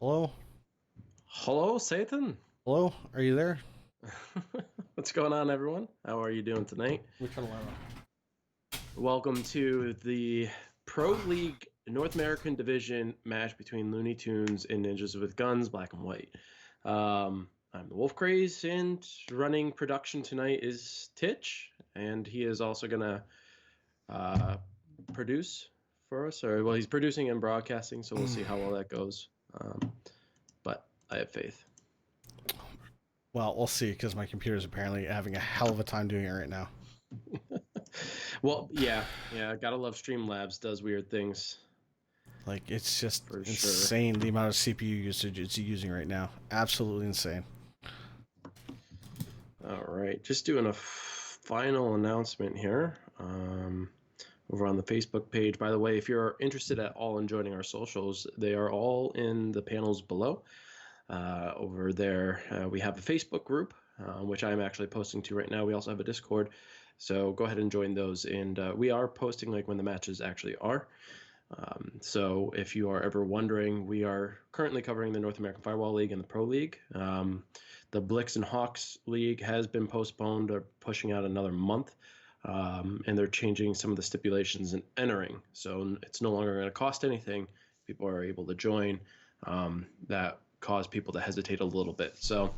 Hello? Hello, Satan. Hello? Are you there? What's going on, everyone? How are you doing tonight? Which one am I on? Welcome to the Pro League North American Division match between Looney Tunes and Ninjas with Guns, Black and White. I'm the Wolf Craze, and running production tonight is Titch, and he is also going to produce for us. Or, well, he's producing and broadcasting, so we'll see how well that goes. But I have faith. Well, we'll see, because my computer's apparently having a hell of a time doing it right now. Well, yeah, gotta love Streamlabs does weird things. Like, it's just For insane the amount of CPU usage it's using right now. Absolutely insane. All right, just doing a final announcement here over on the Facebook page. By the way, if you're interested at all in joining our socials, they are all in the panels below. Over there, we have a Facebook group, which I'm actually posting to right now. We also have a Discord, so go ahead and join those. And we are posting like when the matches actually are. So if you are ever wondering, we are currently covering the North American Firewall League and the Pro League. The Blix and Hawks League has been postponed or pushing out another month. And they're changing some of the stipulations in entering. So it's no longer going to cost anything. People are able to join. That caused people to hesitate a little bit. So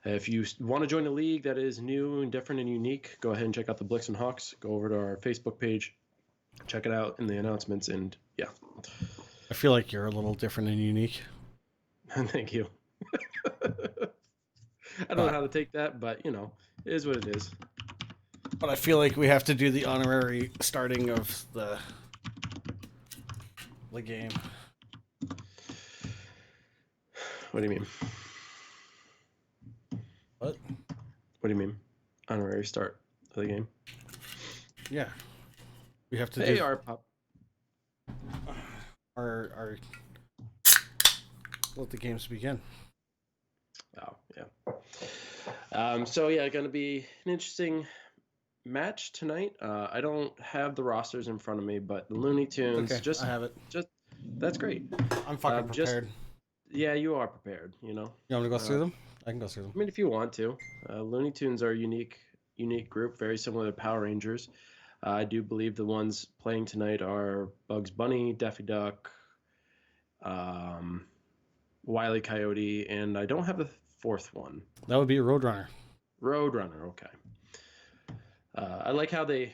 if you want to join a league that is new and different and unique, go ahead and check out the Blix and Hawks. Go over to our Facebook page, check it out in the announcements, and yeah. I feel like you're a little different and unique. Thank you. I don't know how to take that, but you know, it is what it is. But I feel like we have to do the honorary starting of the game. What do you mean? What? What do you mean? Honorary start of the game? Yeah. We have to Hey, do R-Pop. our let the games begin. Oh, yeah. So yeah, going to be an interesting match tonight. I don't have the rosters in front of me, but the Looney Tunes, okay, I have it. That's great. I'm fucking prepared. Yeah, you are prepared. You know. You want me to go through them? I can go through them. I mean, if you want to. Looney Tunes are a unique group, very similar to Power Rangers. I do believe the ones playing tonight are Bugs Bunny, Daffy Duck, Wile E. Coyote, and I don't have the fourth one. That would be Roadrunner. Roadrunner, okay. I like how they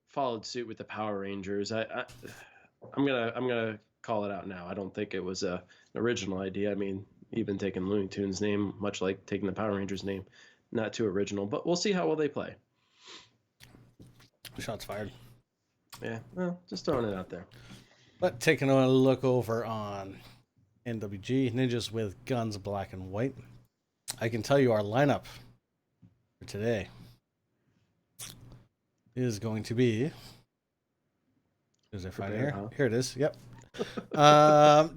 followed suit with the Power Rangers. I'm gonna call it out now. I don't think it was an original idea. I mean, even taking Looney Tunes name, much like taking the Power Rangers name, not too original. But we'll see how well they play. Shots fired. Yeah, well, just throwing it out there. But taking a look over on NWG Ninjas with Guns, Black and White, I can tell you our lineup for today is going to be. Is it find here? Huh? Here it is. Yep.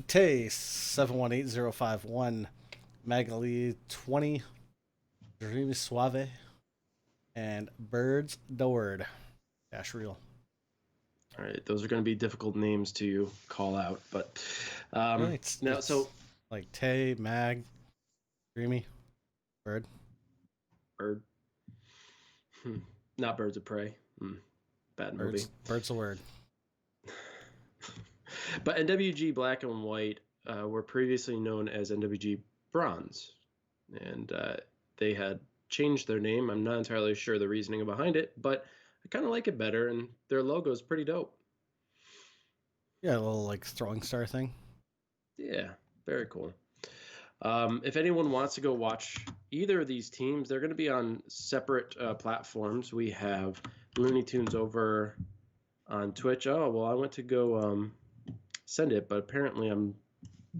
Tay 718051, Magali 20, Dreamy Suave, and Birds the Word. Dash Real. All right, those are going to be difficult names to call out, but it's like Tay, Mag, Dreamy, Bird. Not Birds of Prey. Bad movie. Bird's the Word. But NWG Black and White were previously known as NWG Bronze, and they had changed their name. I'm not entirely sure the reasoning behind it, but I kind of like it better, and their logo is pretty dope. Yeah, a little like throwing star thing. Yeah, very cool. If anyone wants to go watch either of these teams, they're going to be on separate platforms. We have Looney Tunes over on Twitch. Oh, well, I went to go send it, but apparently I'm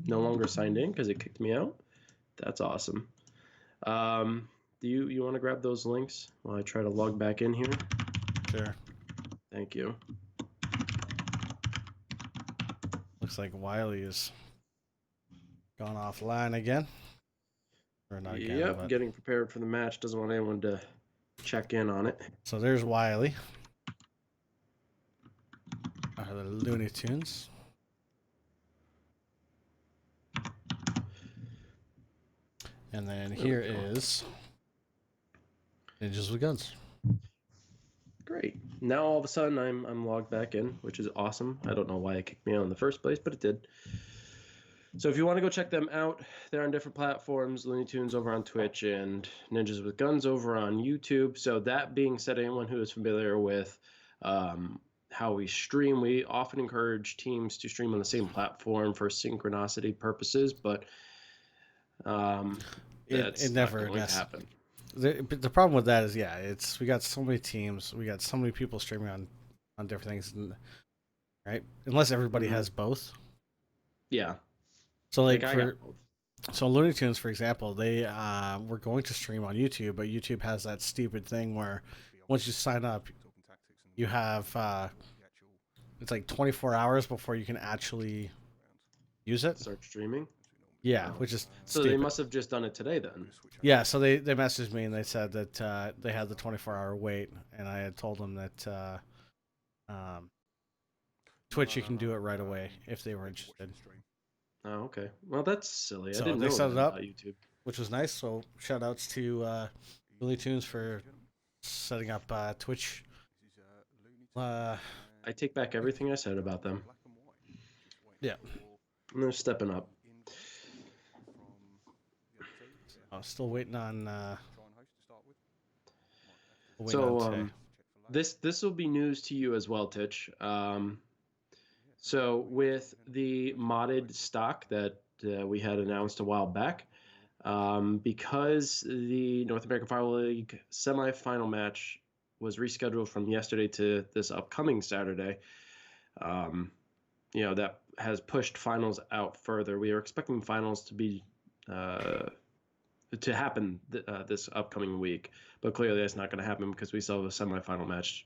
no longer signed in because it kicked me out. That's awesome. Do you want to grab those links while I try to log back in here? Sure. Thank you. Looks like Wiley is gone offline again. Or not again, Yep, but... getting prepared for the match. Doesn't want anyone to check in on it. So there's Wiley. The Looney Tunes. And then here is Ninjas with Guns. Great. Now all of a sudden I'm logged back in, which is awesome. I don't know why it kicked me out in the first place, but it did. So if you want to go check them out, they're on different platforms. Looney Tunes over on Twitch and Ninjas with Guns over on YouTube. So that being said, anyone who is familiar with how we stream, we often encourage teams to stream on the same platform for synchronicity purposes, but it never going to happen. The problem with that is, we got so many teams, we got so many people streaming on different things, right? Unless everybody has both. Yeah. So so Looney Tunes, for example, they were going to stream on YouTube, but YouTube has that stupid thing where once you sign up, you have it's like 24 hours before you can actually use it. Start streaming. Yeah, which is so stupid. They must have just done it today then. Yeah, so they messaged me and they said that they had the 24-hour wait, and I had told them that Twitch you can do it right away if they were interested. Oh, okay. Well, that's silly. So I didn't know they set it up, YouTube, which was nice. So shout outs to Looney Tunes for setting up Twitch. I take back everything I said about them. Yeah, they're stepping up. Still waiting on. This will be news to you as well, Titch. So with the modded stock that we had announced a while back, because the North American Firewall League semifinal match was rescheduled from yesterday to this upcoming Saturday, that has pushed finals out further. We are expecting finals to be to happen this upcoming week, but clearly that's not going to happen because we still have a semifinal match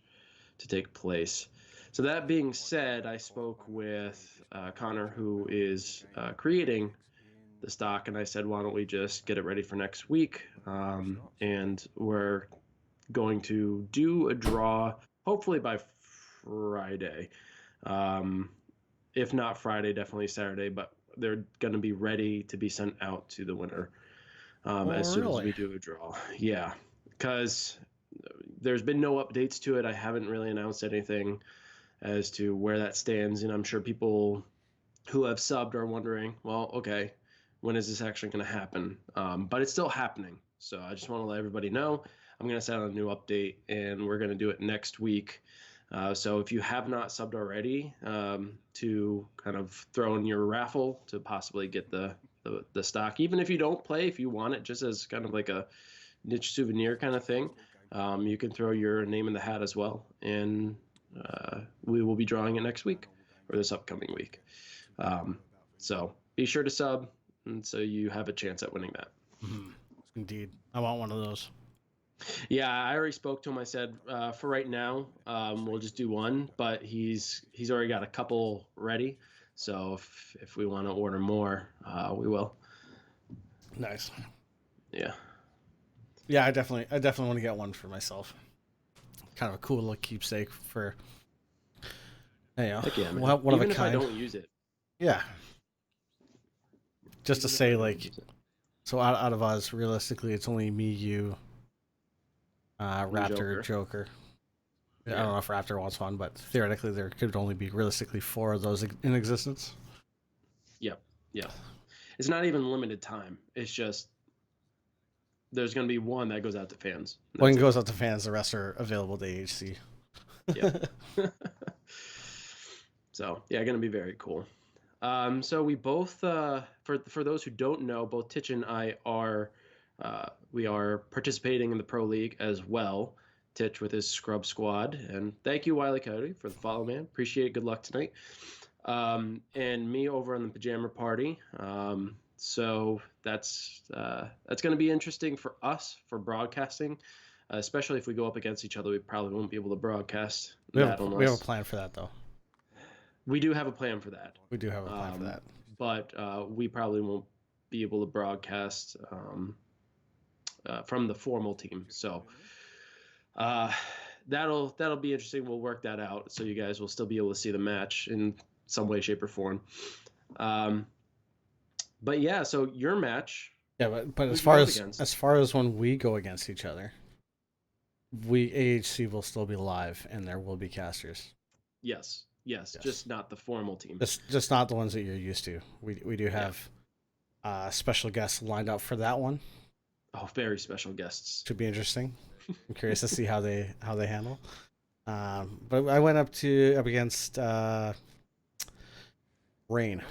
to take place. So that being said, I spoke with Connor, who is creating the stock, and I said, why don't we just get it ready for next week? And we're going to do a draw, hopefully by Friday. If not Friday, definitely Saturday, but they're going to be ready to be sent out to the winner as soon as we do a draw. Yeah, because there's been no updates to it. I haven't really announced anything as to where that stands, and I'm sure people who have subbed are wondering, well, okay, when is this actually going to happen? But it's still happening, so I just want to let everybody know. I'm going to send out a new update, and we're going to do it next week. So if you have not subbed already, to kind of throw in your raffle to possibly get the stock, even if you don't play, if you want it just as kind of like a niche souvenir kind of thing, you can throw your name in the hat as well, and we will be drawing it next week or this upcoming week. So be sure to sub, and so you have a chance at winning that. Mm-hmm. Indeed, I want one of those. Yeah, I already spoke to him. I said for right now, we'll just do one, but he's already got a couple ready. So if we want to order more, we will. Nice. Yeah. Yeah, I definitely want to get one for myself. Kind of a cool little keepsake for. Yeah, man. One Even of a if kind. I don't use it. Yeah. Just to say, like, so out of us, realistically, it's only me, you, Raptor, Joker. Yeah. I don't know if Raptor wants one, but theoretically, there could only be realistically 4 of those in existence. Yep. Yeah. It's not even limited time. It's just there's going to be one that goes out to fans. One goes out to fans. The rest are available to AHC. Yeah. So yeah, going to be very cool. So we both, for those who don't know, both Titch and I are, we are participating in the Pro League as well. Titch with his Scrub Squad, and thank you, Wiley Coyote, for the follow, man. Appreciate it. Good luck tonight. and me over on the pajama party. So that's going to be interesting for us for broadcasting, especially if we go up against each other. We probably won't be able to broadcast We that have unless a plan for that, though. we do have a plan for that. We do have a plan for that, but we probably won't be able to broadcast from the formal team. So that'll be interesting. We'll work that out, so you guys will still be able to see the match in some way, shape, or form. But yeah, so your match. Yeah, but as far as when we go against each other, AHC will still be live and there will be casters. Yes, just not the formal team. Just not the ones that you're used to. We do have special guests lined up for that one. Oh, very special guests. Should be interesting. I'm curious to see how they handle. But I went up against Rain.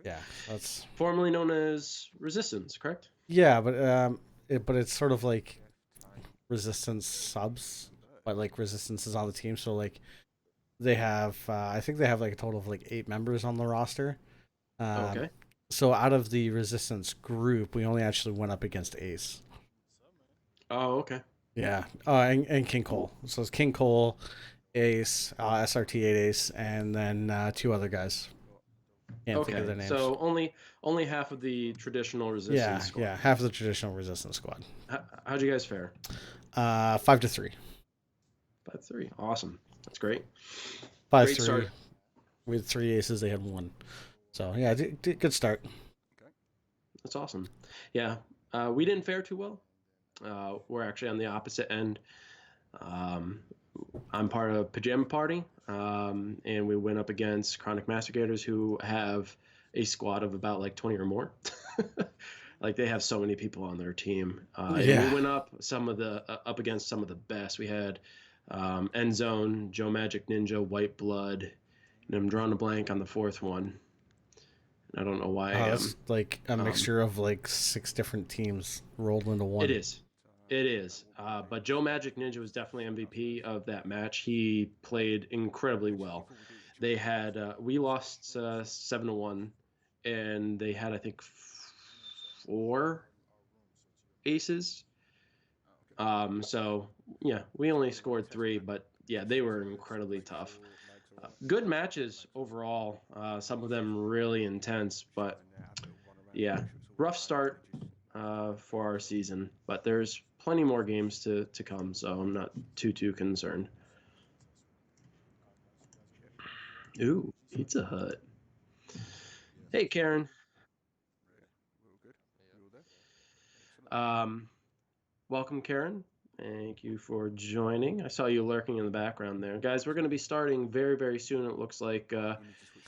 Yeah, that's formerly known as Resistance, correct? Yeah, but it's sort of like Resistance subs, but like Resistance is on the team, so like they have I think they have like a total of like 8 members on the roster. Okay. So out of the Resistance group, we only actually went up against Ace. Oh, okay. Yeah. And King Cole. So it's King Cole, Ace, SRT8 Ace, and then 2 other guys. Can't think of their names. So only half of the traditional Resistance squad. Yeah, half of the traditional Resistance squad. How'd you guys fare? 5-3. 5-3. Awesome. That's great. 5-3. We had 3 aces. They had 1. So yeah, good start. Okay. That's awesome. Yeah, we didn't fare too well. We're actually on the opposite end. I'm part of Pajama Party, and we went up against Chronic Mastigators, who have a squad of about like 20 or more. Like they have so many people on their team. And we went up against some of the best. We had End Zone, Joe Magic Ninja, White Blood, and I'm drawing a blank on the 4th one. I don't know why. It's like a mixture of like 6 different teams rolled into one. It is. But Joe Magic Ninja was definitely MVP of that match. He played incredibly well. They had we lost 7-1, and they had I think 4 aces. So yeah, we only scored 3, but yeah, they were incredibly tough. Good matches overall. Some of them really intense, but yeah, rough start for our season. But there's plenty more games to come, so I'm not too concerned. Ooh, Pizza Hut. Hey, Karen. Welcome, Karen. Thank you for joining. I saw you lurking in the background there. Guys, we're going to be starting very, very soon. It looks like they're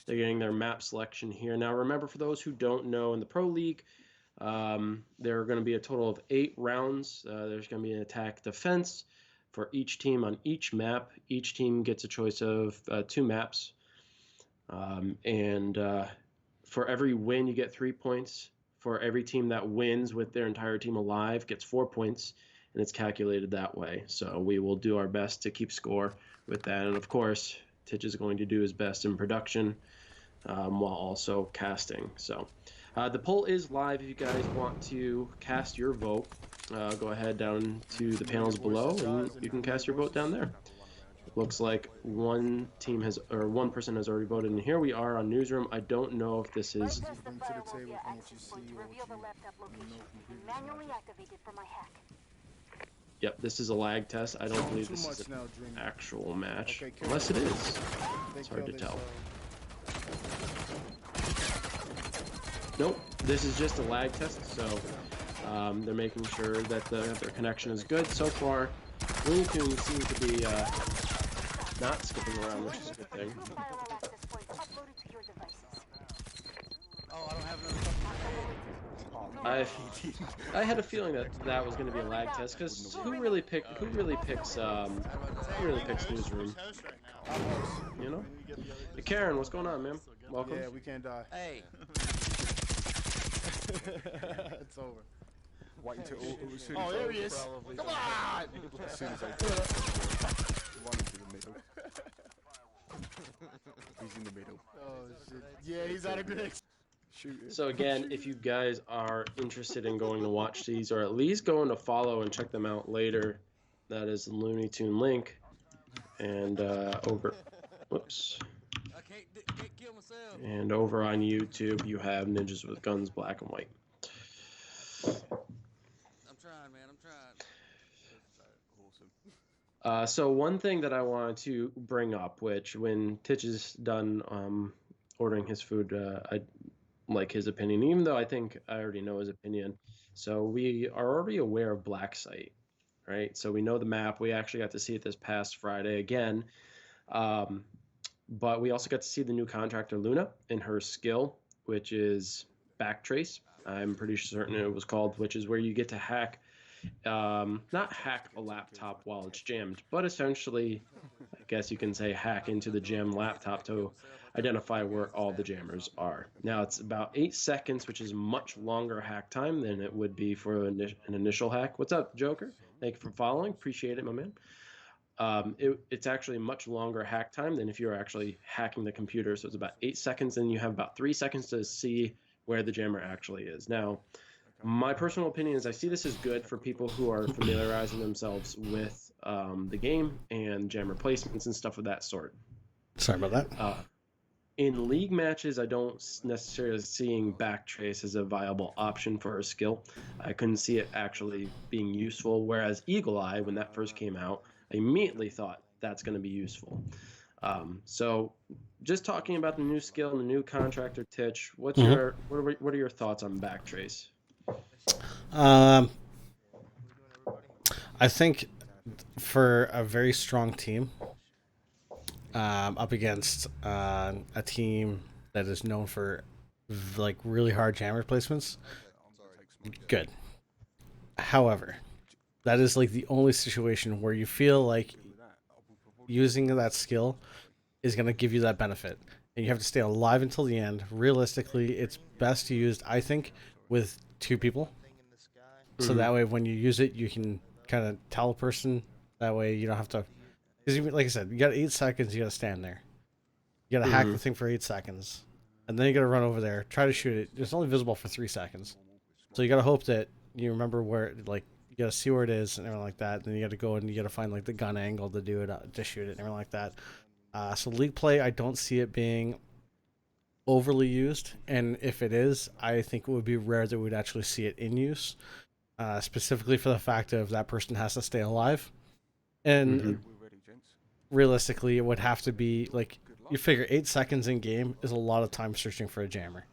getting their map selection here. Now, remember, for those who don't know, in the Pro League, there are going to be a total of 8 rounds. There's going to be an attack defense for each team on each map. Each team gets a choice of 2 maps. And for every win, you get 3 points. For every team that wins with their entire team alive gets 4 points, and it's calculated that way. So we will do our best to keep score with that. And of course, Titch is going to do his best in production while also casting. So the poll is live. If you guys want to cast your vote, go ahead down to the panels below, and you can cast your vote down there. Looks like one person has already voted, and here we are on Newsroom. I don't know if this is. Yep, this is a lag test. I don't believe this is an actual match, unless it is. It's hard to tell. Nope, this is just a lag test, so they're making sure that their connection is good. So far, Looney Tunes seems to be not skipping around, which is a good thing. I had a feeling that was going to be a lag test, because who really picks Newsroom? You know? Hey, Karen, what's going on, man? Welcome. Yeah, we can't die. Hey. It's over. Oh, there he is. Come on! He's in the middle. Oh shit. Yeah, he's out of grenade. Shoot it. So again, if you guys are interested in going to watch these, or at least going to follow and check them out later, that is the Looney Tune link. And whoops. I can't kill myself. And over on YouTube, you have Ninjas with Guns, Black and White. I'm trying, man. I'm trying. Awesome. So one thing that I wanted to bring up, which when Titch is done ordering his food, I like his opinion, even though I think I already know his opinion. So we are already aware of Black Site, right? So we know the map. We actually got to see it this past Friday again. But we also got to see the new contractor Luna and her skill, which is Backtrace. I'm pretty certain it was called, which is where you get to hack, not hack a laptop while it's jammed, but essentially, I guess you can say hack into the jammed laptop to identify where all the jammers are. Now it's about 8 seconds, which is much longer hack time than it would be for an initial hack. What's up, Joker? Thank you for following. Appreciate it, my man. It's actually much longer hack time than if you're actually hacking the computer. So it's about 8 seconds, and you have about 3 seconds to see where the jammer actually is. Now, my personal opinion is I see this as good for people who are familiarizing themselves with the game and jammer placements and stuff of that sort. Sorry about that. In league matches, I don't necessarily seeing Backtrace as a viable option for a skill. I couldn't see it actually being useful, whereas Eagle Eye, when that first came out, I immediately thought that's going to be useful. So just talking about the new skill and the new contractor Titch, what are your thoughts on Backtrace? I think for a very strong team, up against a team that is known for like really hard jammer placements, good. However, that is like the only situation where you feel like using that skill is going to give you that benefit, and you have to stay alive until the end. Realistically, it's best used, I think, with 2 people. So that way, when you use it, you can kind of tell a person. That way, you don't have to. Because, like I said, you got 8 seconds. You got to stand there. You got to hack the thing for 8 seconds, and then you got to run over there, try to shoot it. It's only visible for 3 seconds, so you got to hope that you remember where, like, you got to see where it is and everything like that. Then you got to go and you got to find like the gun angle to do it, to shoot it and everything like that. So league play, I don't see it being overly used, and if it is, I think it would be rare that we'd actually see it in use. Specifically for the fact of that person has to stay alive, and realistically, it would have to be like you figure 8 seconds in game is a lot of time searching for a jammer,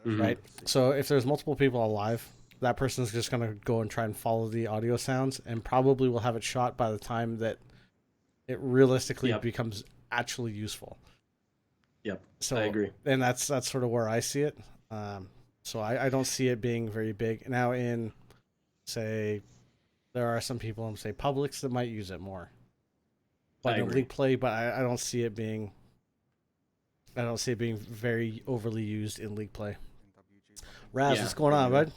right? So if there's multiple people alive, that person's just gonna go and try and follow the audio sounds, and probably will have it shot by the time that it realistically becomes actually useful. Yep. So I agree, and that's sort of where I see it. So I don't see it being very big now in. Say there are some people in say Publix that might use it more, but in league play. But I don't see it being. I don't see it being very overly used in league play. Raz, what's going on, bud?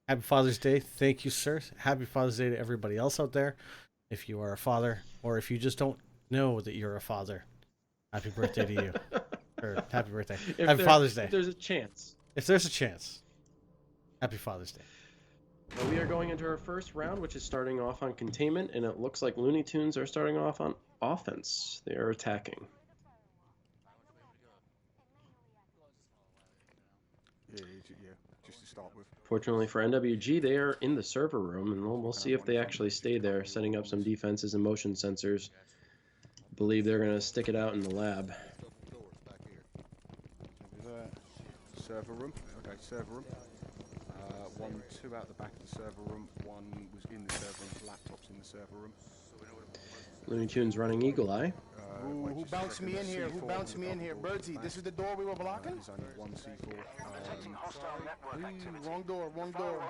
Happy Father's Day. Thank you, sir. Happy Father's Day to everybody else out there. If you are a father, or if you just don't know that you're a father, happy birthday to you. Or happy birthday. Happy Father's Day. If there's a chance. If there's a chance. Happy Father's Day. Well, we are going into our first round, which is starting off on containment, and it looks like Looney Tunes are starting off on offense. They are attacking. Yeah, just to start with. Fortunately for NWG, they are in the server room, and we'll see if they actually stay there, setting up some defenses and motion sensors. I believe they're going to stick it out in the lab. Server room. Okay, server room. 1, 2 out the back of the server room. 1 was in the server room. Laptops in the server room. Looney Tunes running Eagle Eye. Who bounced me in here? Who bounced me in here? Birdsy, this is the door we were blocking? There's only 1 C4. Wrong door, wrong door.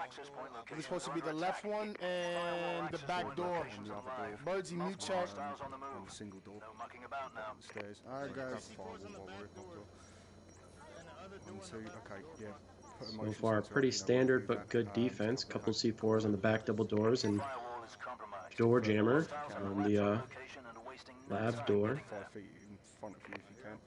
It was supposed to be the left one and the back door. Birdsy, mute check. And the single door. Stairs. Alright, guys. Okay, yeah. So far, pretty standard but good defense. Couple C4s on the back double doors and door jammer on the lab door. front of you if you can.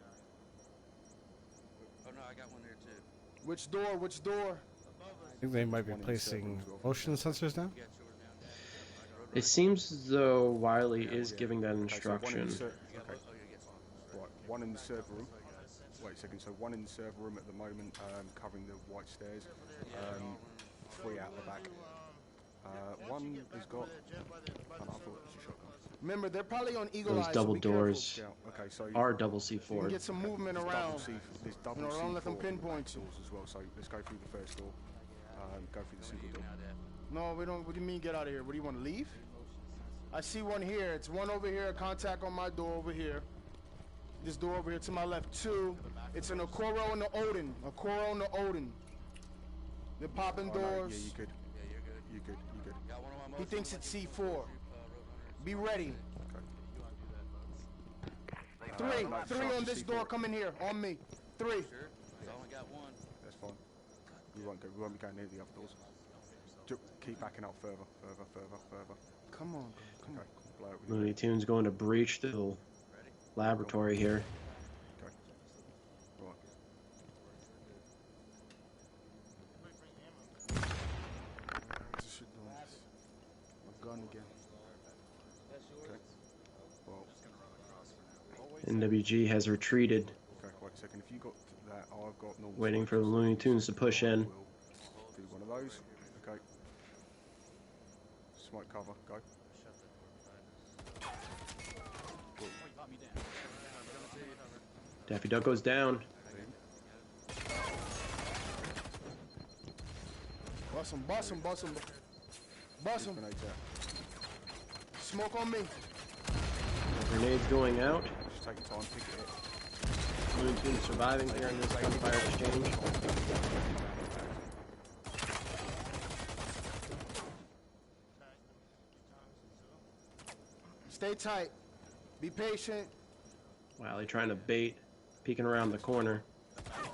Oh no, I got one there too. Which door? Which door? I think they might be placing motion sensors now. It seems as though Wiley is giving that instruction. Right, one in the server room. Wait a second, so one in the server room at the moment, covering the white stairs. 3 out the back. One has got... Oh, no, I thought it was a shotgun. Remember, they're probably on Eagle Those Eye. double so be careful. doors Okay, so are double C4. You can get some movement around. There's double You know, don't let them C4 pinpoint you. doors as well. So let's go through the first door. Go through the single door. No, we don't. What do you mean get out of here? What do you want to leave? I see one here. It's one over here. Contact on my door over here. This door over here to my left. 2. It's an Okoro and the Odin. Okoro and the Odin. They're popping doors. No, yeah, you good. You good. You good. He thinks it's C4. Be ready. Okay. 3 on this door. Come in here. On me. 3. Sure. I only got one. That's fine. We won't be going near the other doors. Keep backing out further. Come on. Come on. Blow it with your Looney Tunes going to breach the laboratory here. Okay. Right. My gun again. Okay. Well. NWG has retreated, Okay. Wait a second. If you got that, I've got normal. waiting for the Looney Tunes to push in. We'll do one of those. Okay. Smoke cover. Go. Daffy Duck goes down. Bust him. Grenades out. Smoke on me. Grenades going out. Just take your time. Pick it up. Looney Tunes surviving here in this gunfire exchange. Stay tight. Be patient. Wiley trying to bait, peeking around the corner. Have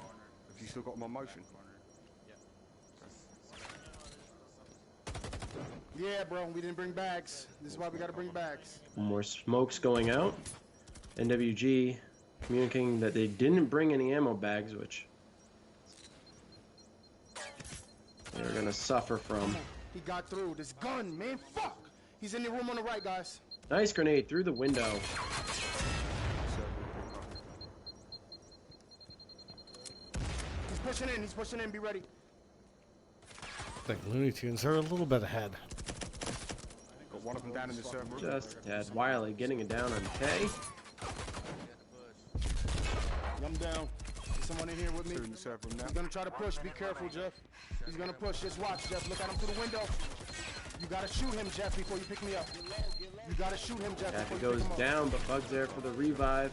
you still got them on motion? Yeah, bro. We didn't bring bags. This is why we gotta bring bags. More smokes going out. NWG communicating that they didn't bring any ammo bags, which they're gonna suffer from. He got through. This gun, man. Fuck. He's in the room on the right, guys. Nice grenade through the window. He's pushing in. Be ready. I think Looney Tunes are a little bit ahead. Got one of them down in the server room. Just had Wiley getting it down on K. I'm down. Is someone in here with me? 2 in the server room now. He's gonna try to push. Be careful, Jeff. He's gonna push. Just watch, Jeff. Look at him through the window. You gotta shoot him, Jeff, before you pick me up. You gotta shoot him, Jeff. Daffy before you goes pick him up. down, but Bug's there for the revive.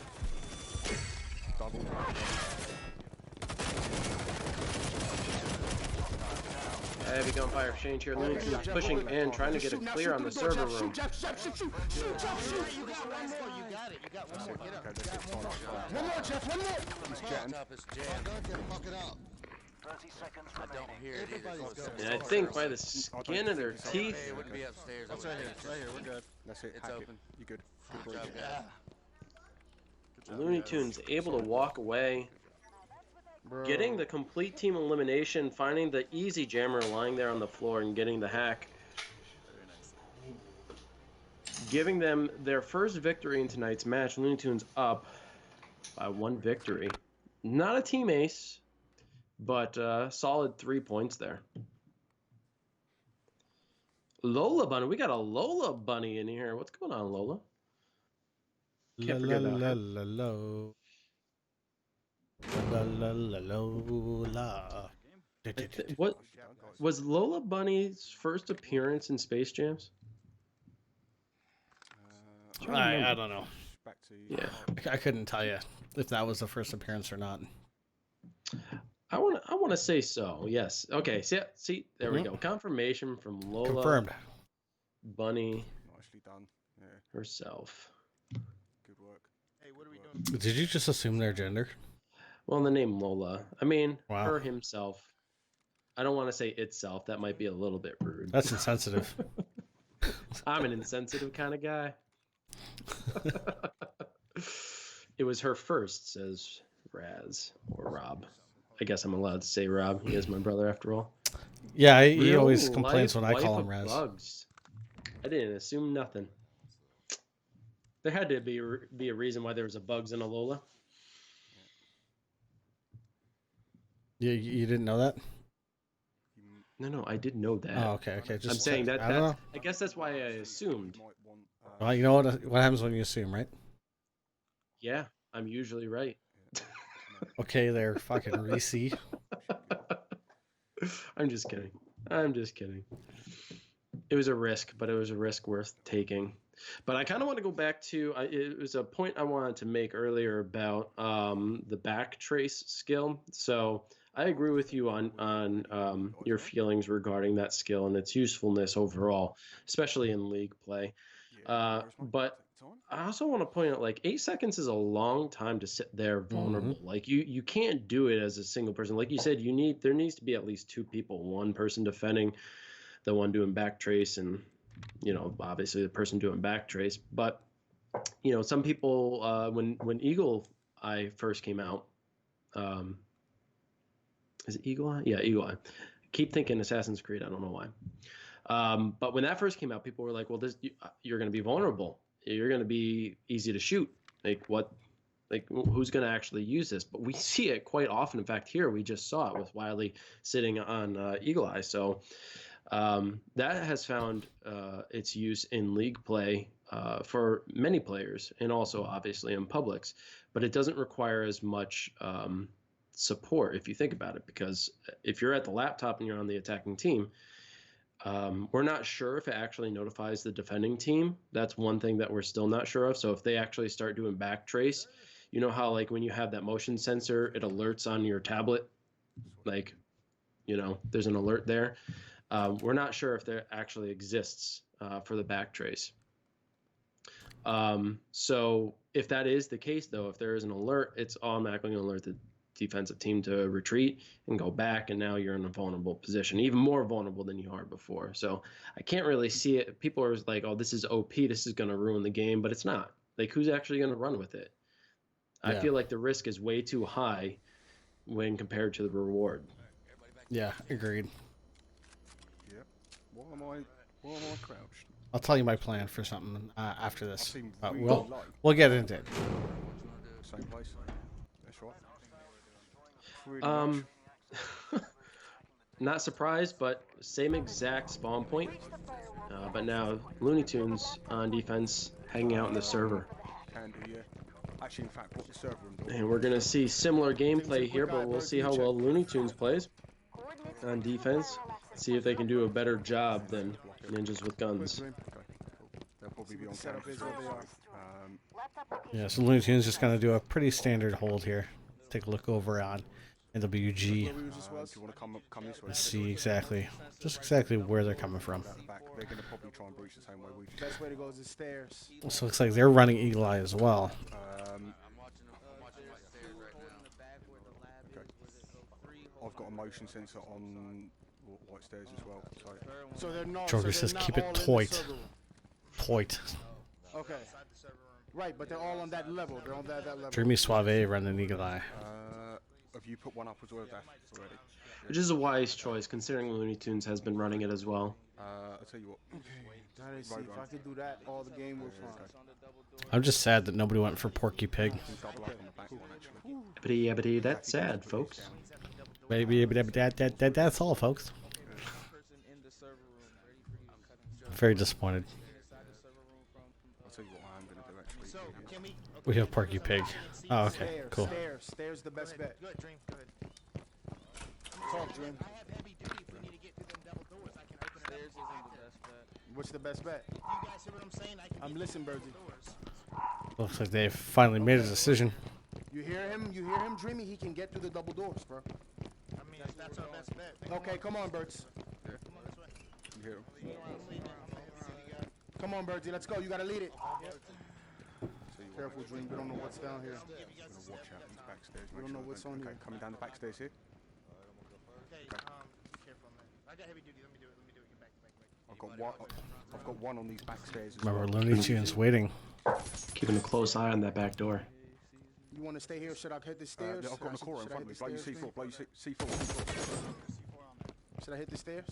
Double. Heavy gunfire exchange here. Looney Tunes pushing in, trying to get it clear on the server room. Shoot. You got one more. You got it. You got one more. Get up. Okay, that's it. Fine. One more, Jeff. One more. He's jetting. Top is jammed. I don't hear it either. And I think by the skin of their teeth, Hey, it wouldn't be upstairs. That's right here. It's right here. We're good. That's it. It's Hack open. It. You good? Good Good break. job, guys. Looney Tunes able to walk away, Bro. getting the complete team elimination, finding the easy jammer lying there on the floor and getting the hack, giving them their first victory in tonight's match. Looney Tunes up by 1 victory. Not a team ace, but solid 3 points there. Lola Bunny, we got a Lola Bunny in here. What's going on, Lola? Can't forget about her. What was Lola Bunny's first appearance in Space Jams? I don't know. Back to Yeah, I couldn't tell you if that was the first appearance or not. I want to say so. Yes. Okay. See, there we go. Confirmation from Lola Confirmed. Bunny nicely done. Yeah, herself. good work. Hey, what are we doing? Did you just assume their gender? Well, the name Lola. I mean, Wow. her himself. I don't want to say itself. That might be a little bit rude. That's insensitive. I'm an insensitive kind of guy. It was her first, says Raz or Rob. I guess I'm allowed to say Rob. He is my brother after all. Yeah, he Real always complains when I life call him of Raz. bugs. I didn't assume nothing. There had to be a reason why there was a bugs in Alola. You didn't know that? No, I did know that. Oh, okay. Just I'm saying that. I don't know. I guess that's why I assumed. Well, you know what happens when you assume, right? Yeah, I'm usually right. Okay, there, fucking Reese. I'm just kidding. It was a risk, but it was a risk worth taking. But I kind of want to go back to it was a point I wanted to make earlier about the backtrace skill. So I agree with you on your feelings regarding that skill and its usefulness overall, especially in league play. But I also want to point out, like, 8 seconds is a long time to sit there vulnerable. Mm-hmm. Like you can't do it as a single person. Like you said, there needs to be at least 2 people, one person defending, the one doing backtrace, and obviously the person doing backtrace. But some people when Eagle Eye first came out, is it Eagle Eye? Yeah, Eagle Eye. Keep thinking Assassin's Creed. I don't know why. But when that first came out, people were like, "Well, you're going to be vulnerable. You're going to be easy to shoot. Like what? Like who's going to actually use this?" But we see it quite often. In fact, here we just saw it with Wily sitting on Eagle Eye. So that has found its use in league play for many players, and also obviously in publics. But it doesn't require as much support if you think about it, because if you're at the laptop and you're on the attacking team, we're not sure if it actually notifies the defending team. That's one thing that we're still not sure of. So if they actually start doing backtrace, you know how like when you have that motion sensor, it alerts on your tablet, like there's an alert there. We're not sure if there actually exists for the backtrace. So if that is the case, though, if there is an alert, it's automatically going to alert the defensive team to retreat and go back, and now you're in a vulnerable position, even more vulnerable than you are before. So I can't really see it. People are like, "Oh, this is OP. This is going to ruin the game," but it's not. Like, who's actually going to run with it? Yeah. I feel like the risk is way too high when compared to the reward. Yeah, agreed. Yep. Why am I crouched? I'll tell you my plan for something after this. Really We'll get into it. Same place. That's right. Not surprised, but same exact spawn point. But now Looney Tunes on defense, hanging out in the server. Can do, yeah. Actually, in fact, put the server in. And we're gonna see similar gameplay here, but we'll see how well Looney Tunes plays on defense. See if they can do a better job than ninjas with guns. They'll probably be on yeah, so Looney Tunes just gonna do a pretty standard hold here. Take a look over on NWG. Let's see exactly where they're coming from. They're gonna probably try and breach the same way we do. Best way to go is the stairs. So it looks like they're running Eagle Eye as well. I've got a motion sensor on white stairs as well. So they're not. Joker says keep it toit. Toit. Okay. Right, but they're all on that level. They're on that level. Dreamy Suave running Eagle Eye. Have you put one up as well, Daph, already? Which is a wise choice, considering Looney Tunes has been running it as well. I'll tell you what. Okay. See, if I could do that, all the game was fine. I'm just sad that nobody went for Porky Pig. Bibbidi, that's sad, folks. Maybe that's all, folks. Very disappointed. I'll tell you what I'm going to do, actually. We have Porky Pig. Oh, okay, cool. Stairs the best bet. Good, Dream. Go ahead. Talk, Dream. I have heavy duty if we need to get through them double doors. I can open it. Stairs isn't the best bet. What's the best bet? You guys hear what I'm saying? I'm listening, Birdie. Looks like they've finally made a decision. You hear him, Dreamy? He can get through the double doors, bro. I mean, that's our best bet. Okay, come on, Birds. Come on this way. You hear him? Come on, Birdie, let's go. You gotta lead it. Careful, Dream. We don't know what's down here. Watch out these backstairs. We don't know what's on here. Coming down the backstairs here. Okay, careful, man. I got heavy duty. Let me do it. Get back. I've got one on these backstairs as Remember, well. Looney Tunes waiting. Keeping a close eye on that back door. You want to stay here? Should I hit the stairs? I've got the core in front of me. Blow your C4. Blow your C4. Should I hit the stairs?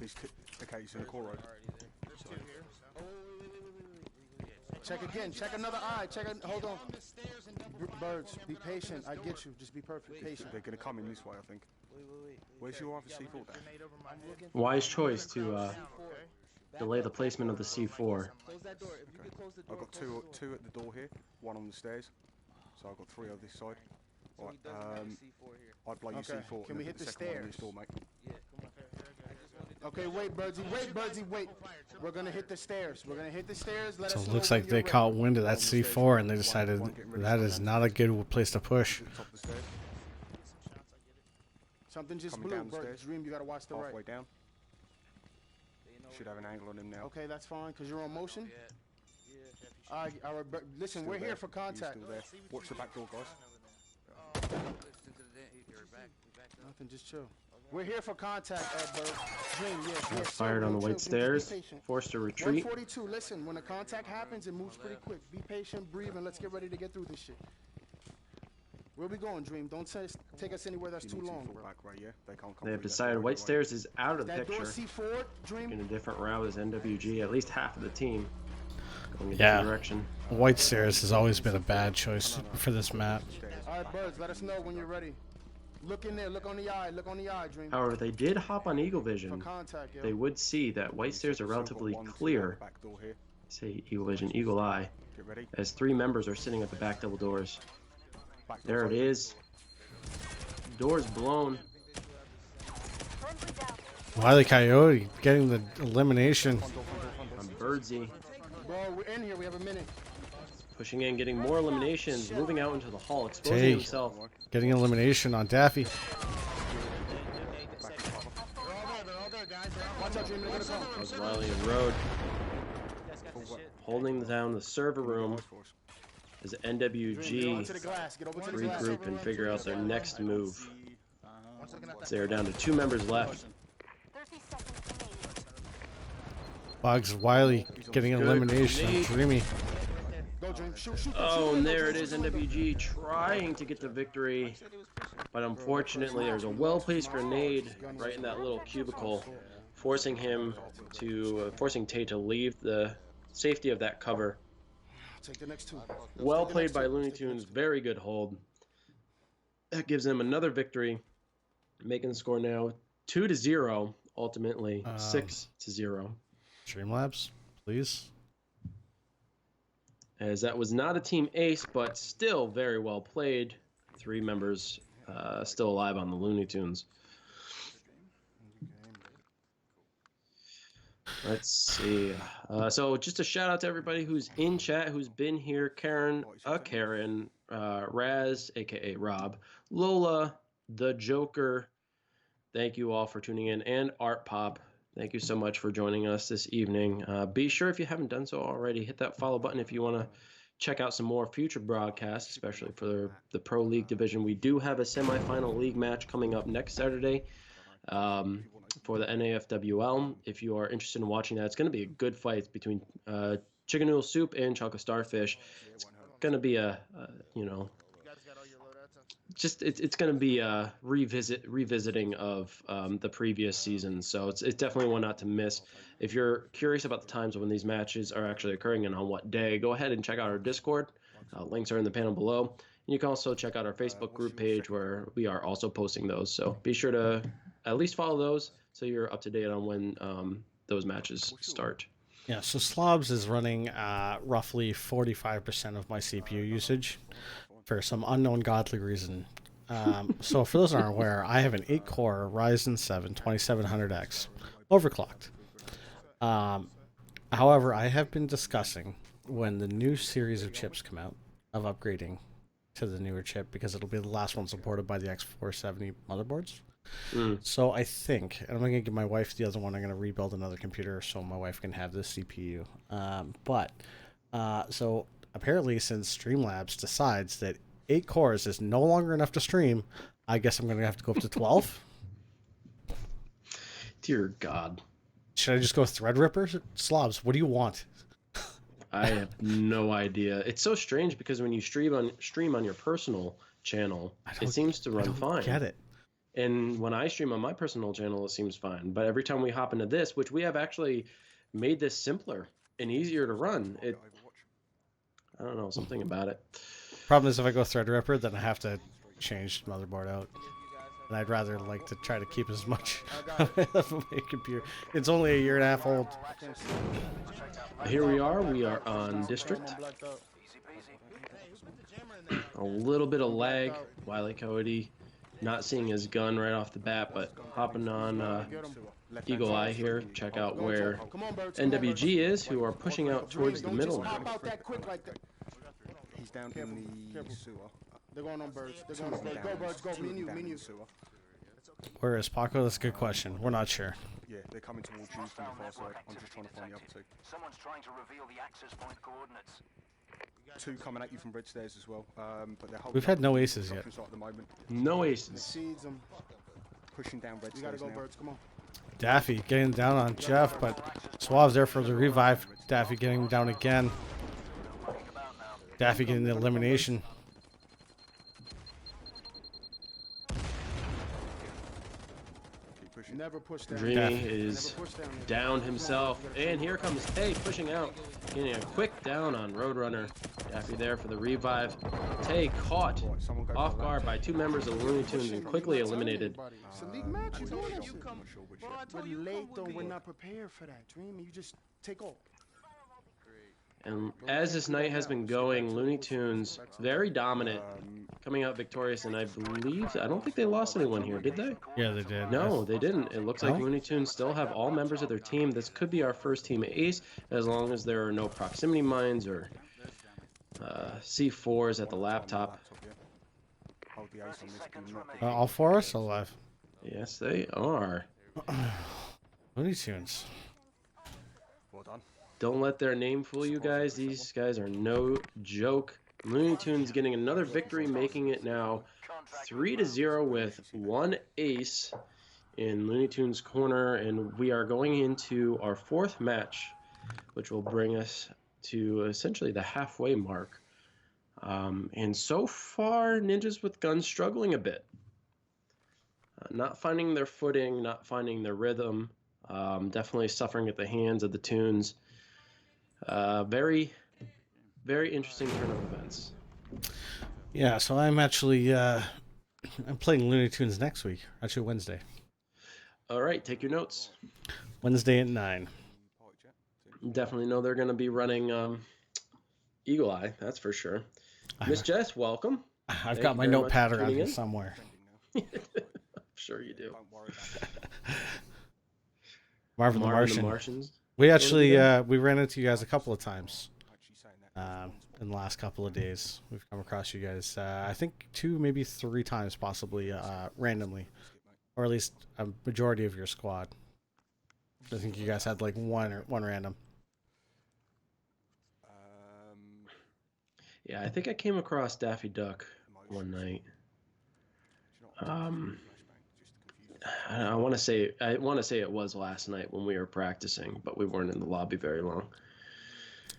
Okay, he's in the core road. Check again. Check another eye. Hold on. Birds, be patient. I get you. Just be perfect. Patient. They're going to come in this way, I think. Where's your other C4 down? Wise choice to delay the placement of the C4. I've got two at the door here, one on the stairs. So I've got 3 on this side. Right, I'd blow your C4. Can we hit the stairs? Door, mate. Okay, wait, Birdsy, wait. We're gonna hit the stairs. So it looks like they caught wind of that C4 and they decided that is not a good place to push. Something just blew. Dream, you gotta watch the right. Halfway down. Should have an angle on him now. Okay, that's fine, because you're on motion. All right, listen, we're here for contact. Watch the back door, guys. Nothing, just chill. We're here for contact, Bird. Dream, Fired on the white stairs. Forced to retreat. 142, listen, when the contact happens, it moves pretty quick. Be patient, breathe, and let's get ready to get through this shit. Where we going, Dream? Don't take us anywhere that's too long, bro. They have decided White Stairs is out of the That door picture. C4, Dream. In a different route as NWG. At least half of the team going in a Yeah. different direction. White Stairs has always been a bad choice for this map. All right, Birds, let us know when you're ready. Look in there. Look on the eye, Dream. However, they did hop on Eagle For Vision. contact, yo. They would see that White Stairs are relatively clear. Say Eagle Vision, Eagle Eye. As 3 members are sitting at the back double doors. There it is. Doors blown. Wily Coyote getting the elimination. On Birdsy. Bro, we're in here. We have a minute. Pushing in, getting more eliminations. Moving out into the hall, exposing Tay himself. getting elimination on Daffy. Watch out, Dream. They're gonna come. As Riley and Road holding down the server room as Get NWG onto the glass. Get over to the glass. regroup and figure out their next move. As they are down to 2 members left. Bugs Wiley getting elimination on Dreamy. Go, Dream. Shoot. Oh, and there it is, NWG trying to get the victory. But unfortunately, there's a well-placed grenade right in that little cubicle, forcing Tay to leave the safety of that cover. Take the next 2. Well played by Looney Tunes. Very good hold. That gives them another victory, making the score now 2-0. Ultimately 6-0. Streamlabs, please. As that was not a team ace, but still very well played. 3 members still alive on the Looney Tunes. Let's see. So just a shout out to everybody who's in chat, who's been here. Karen, Raz, aka Rob, Lola, the Joker. Thank you all for tuning in, and Art Pop. Thank you so much for joining us this evening. Be sure, if you haven't done so already, hit that follow button if you want to check out some more future broadcasts, especially for the Pro League division. We do have a semifinal league match coming up next Saturday for the NAFWL. If you are interested in watching that, it's going to be a good fight between Chicken Noodle Soup and Chocolate Starfish. It's going to be it's going to be a revisiting of the previous season, so it's definitely one not to miss. If you're curious about the times when these matches are actually occurring and on what day, go ahead and check out our Discord. Links are in the panel below, and you can also check out our Facebook group page where we are also posting those. So be sure to at least follow those so you're up to date on when those matches start. Yeah, so Slobs is running roughly 45% of my CPU usage for some unknown godly reason. So for those who aren't aware, I have an 8-core Ryzen 7 2700X, overclocked. However, I have been discussing when the new series of chips come out of upgrading to the newer chip, because it'll be the last one supported by the X470 motherboards. So I think, and I'm going to give my wife the other one, I'm going to rebuild another computer so my wife can have this CPU. So apparently, since Streamlabs decides that 8 cores is no longer enough to stream, I guess I'm going to have to go up to 12. Dear God. Should I just go Threadripper? Slobs, what do you want? I have no idea. It's so strange because when you stream on your personal channel, it seems to run fine. Get it? And when I stream on my personal channel, it seems fine. But every time we hop into this, which we have actually made this simpler and easier to run, I don't know, something about it. Problem is, if I go Threadripper, then I have to change the motherboard out. And I'd rather like to try to keep as much of my computer. It's only a year and a half old. Here we are on District. A little bit of lag. Wile Coyote not seeing his gun right off the bat, but hopping on Eagle Eye here. Check out where NWG is, who are pushing out towards the middle now. He's down in the sewer. They're going on birds. They're going on birds. Go, birds, go. Me and you. Where is Paco? That's a good question. We're not sure. Yeah, they're coming towards you from the far side. I'm just trying to find the other two. Someone's trying to reveal the access point coordinates. Two coming at you from bridge stairs as well. But they're holding We've had no aces yet. at the moment. No aces. Seeds them. Pushing down red You gotta stairs go, now. birds. Come on. Daffy getting down on Jeff, but Suave's there for the revive. Daffy getting him down again. Daffy getting the elimination. Never push down. Dreamy is down himself, and here comes Tay pushing out, getting a quick down on Roadrunner. Daffy there for the revive. Tay caught off guard by two members of the Looney Tunes and quickly eliminated. It's a league match. You doing that shit. We're late though. We're not prepared for that, Dream. You just take off. And as this night has been going, Looney Tunes very dominant, coming out victorious, and I don't think they lost anyone here, did they? Yeah, they did. No, they didn't. It looks like Looney Tunes still have all members of their team. This could be our first team ace, as long as there are no proximity mines or C4s at the laptop. All four are still alive. Yes, they are. Looney Tunes. Well done. Don't let their name fool you guys. These guys are no joke. Looney Tunes getting another victory, making it now 3-0 with one ace in Looney Tunes corner, and we are going into our fourth match, which will bring us to essentially the halfway mark. And so far, Ninjas with Guns struggling a bit. Not finding their footing, not finding their rhythm. Definitely suffering at the hands of the Tunes. Very, very interesting turn of events. Yeah, so I'm actually I'm playing Looney Tunes next week. Actually, Wednesday. All right, take your notes. Wednesday at 9. Definitely know they're going to be running Eagle Eye. That's for sure. Miss Jess, welcome. I've got my notepad around here somewhere. I'm sure you do. Marvin the Martian. Martians. We actually we ran into you guys a couple of times in the last couple of days. We've come across you guys. I think 2, maybe 3 times, possibly randomly, or at least a majority of your squad. I think you guys had like one random. Yeah, I think I came across Daffy Duck one night. I want to say it was last night when we were practicing, but we weren't in the lobby very long.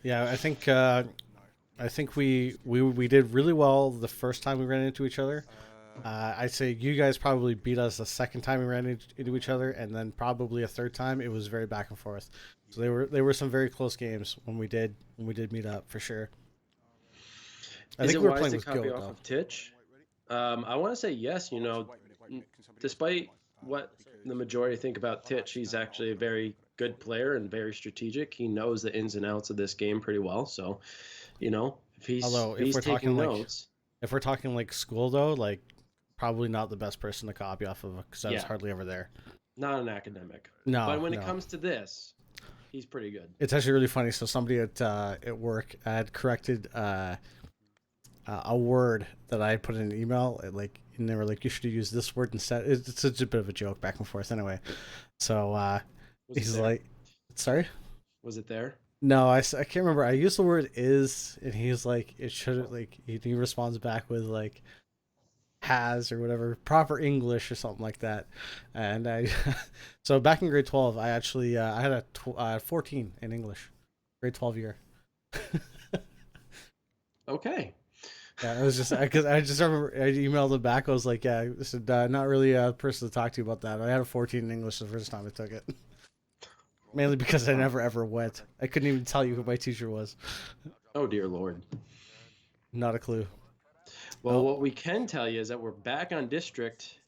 Yeah, I think we did really well the first time we ran into each other. I'd say you guys probably beat us the second time we ran into each other, and then probably a third time it was very back and forth. So they were some very close games when we did meet up for sure. I think we were playing with Goat off of Titch? I want to say yes. You know, despite what the majority think about Titch, he's actually a very good player and very strategic. He knows the ins and outs of this game pretty well. So, you know, if he's taking notes. If we're talking like school though, like probably not the best person to copy off of because I was hardly ever there. Not an academic. No. But when it comes to this, he's pretty good. It's actually really funny. So somebody at work had corrected a word that I put in an email, and they were like, "You should use this word instead." It's such a bit of a joke back and forth, anyway. So he's like, "Sorry, was it there?" No, I can't remember. I used the word "is," and he's like, "It should," like he responds back with like "has" or whatever, proper English or something like that. And I, so back in grade 12, I actually I had a 14 in English, grade 12 year. Okay. Yeah, it was just because I just remember I emailed him back. I was like, "Yeah, I said not really a person to talk to about that." I had a 14 in English the first time I took it, mainly because I never ever went. I couldn't even tell you who my teacher was. Oh dear Lord. Not a clue. Well, Oh. what we can tell you is that we're back on district,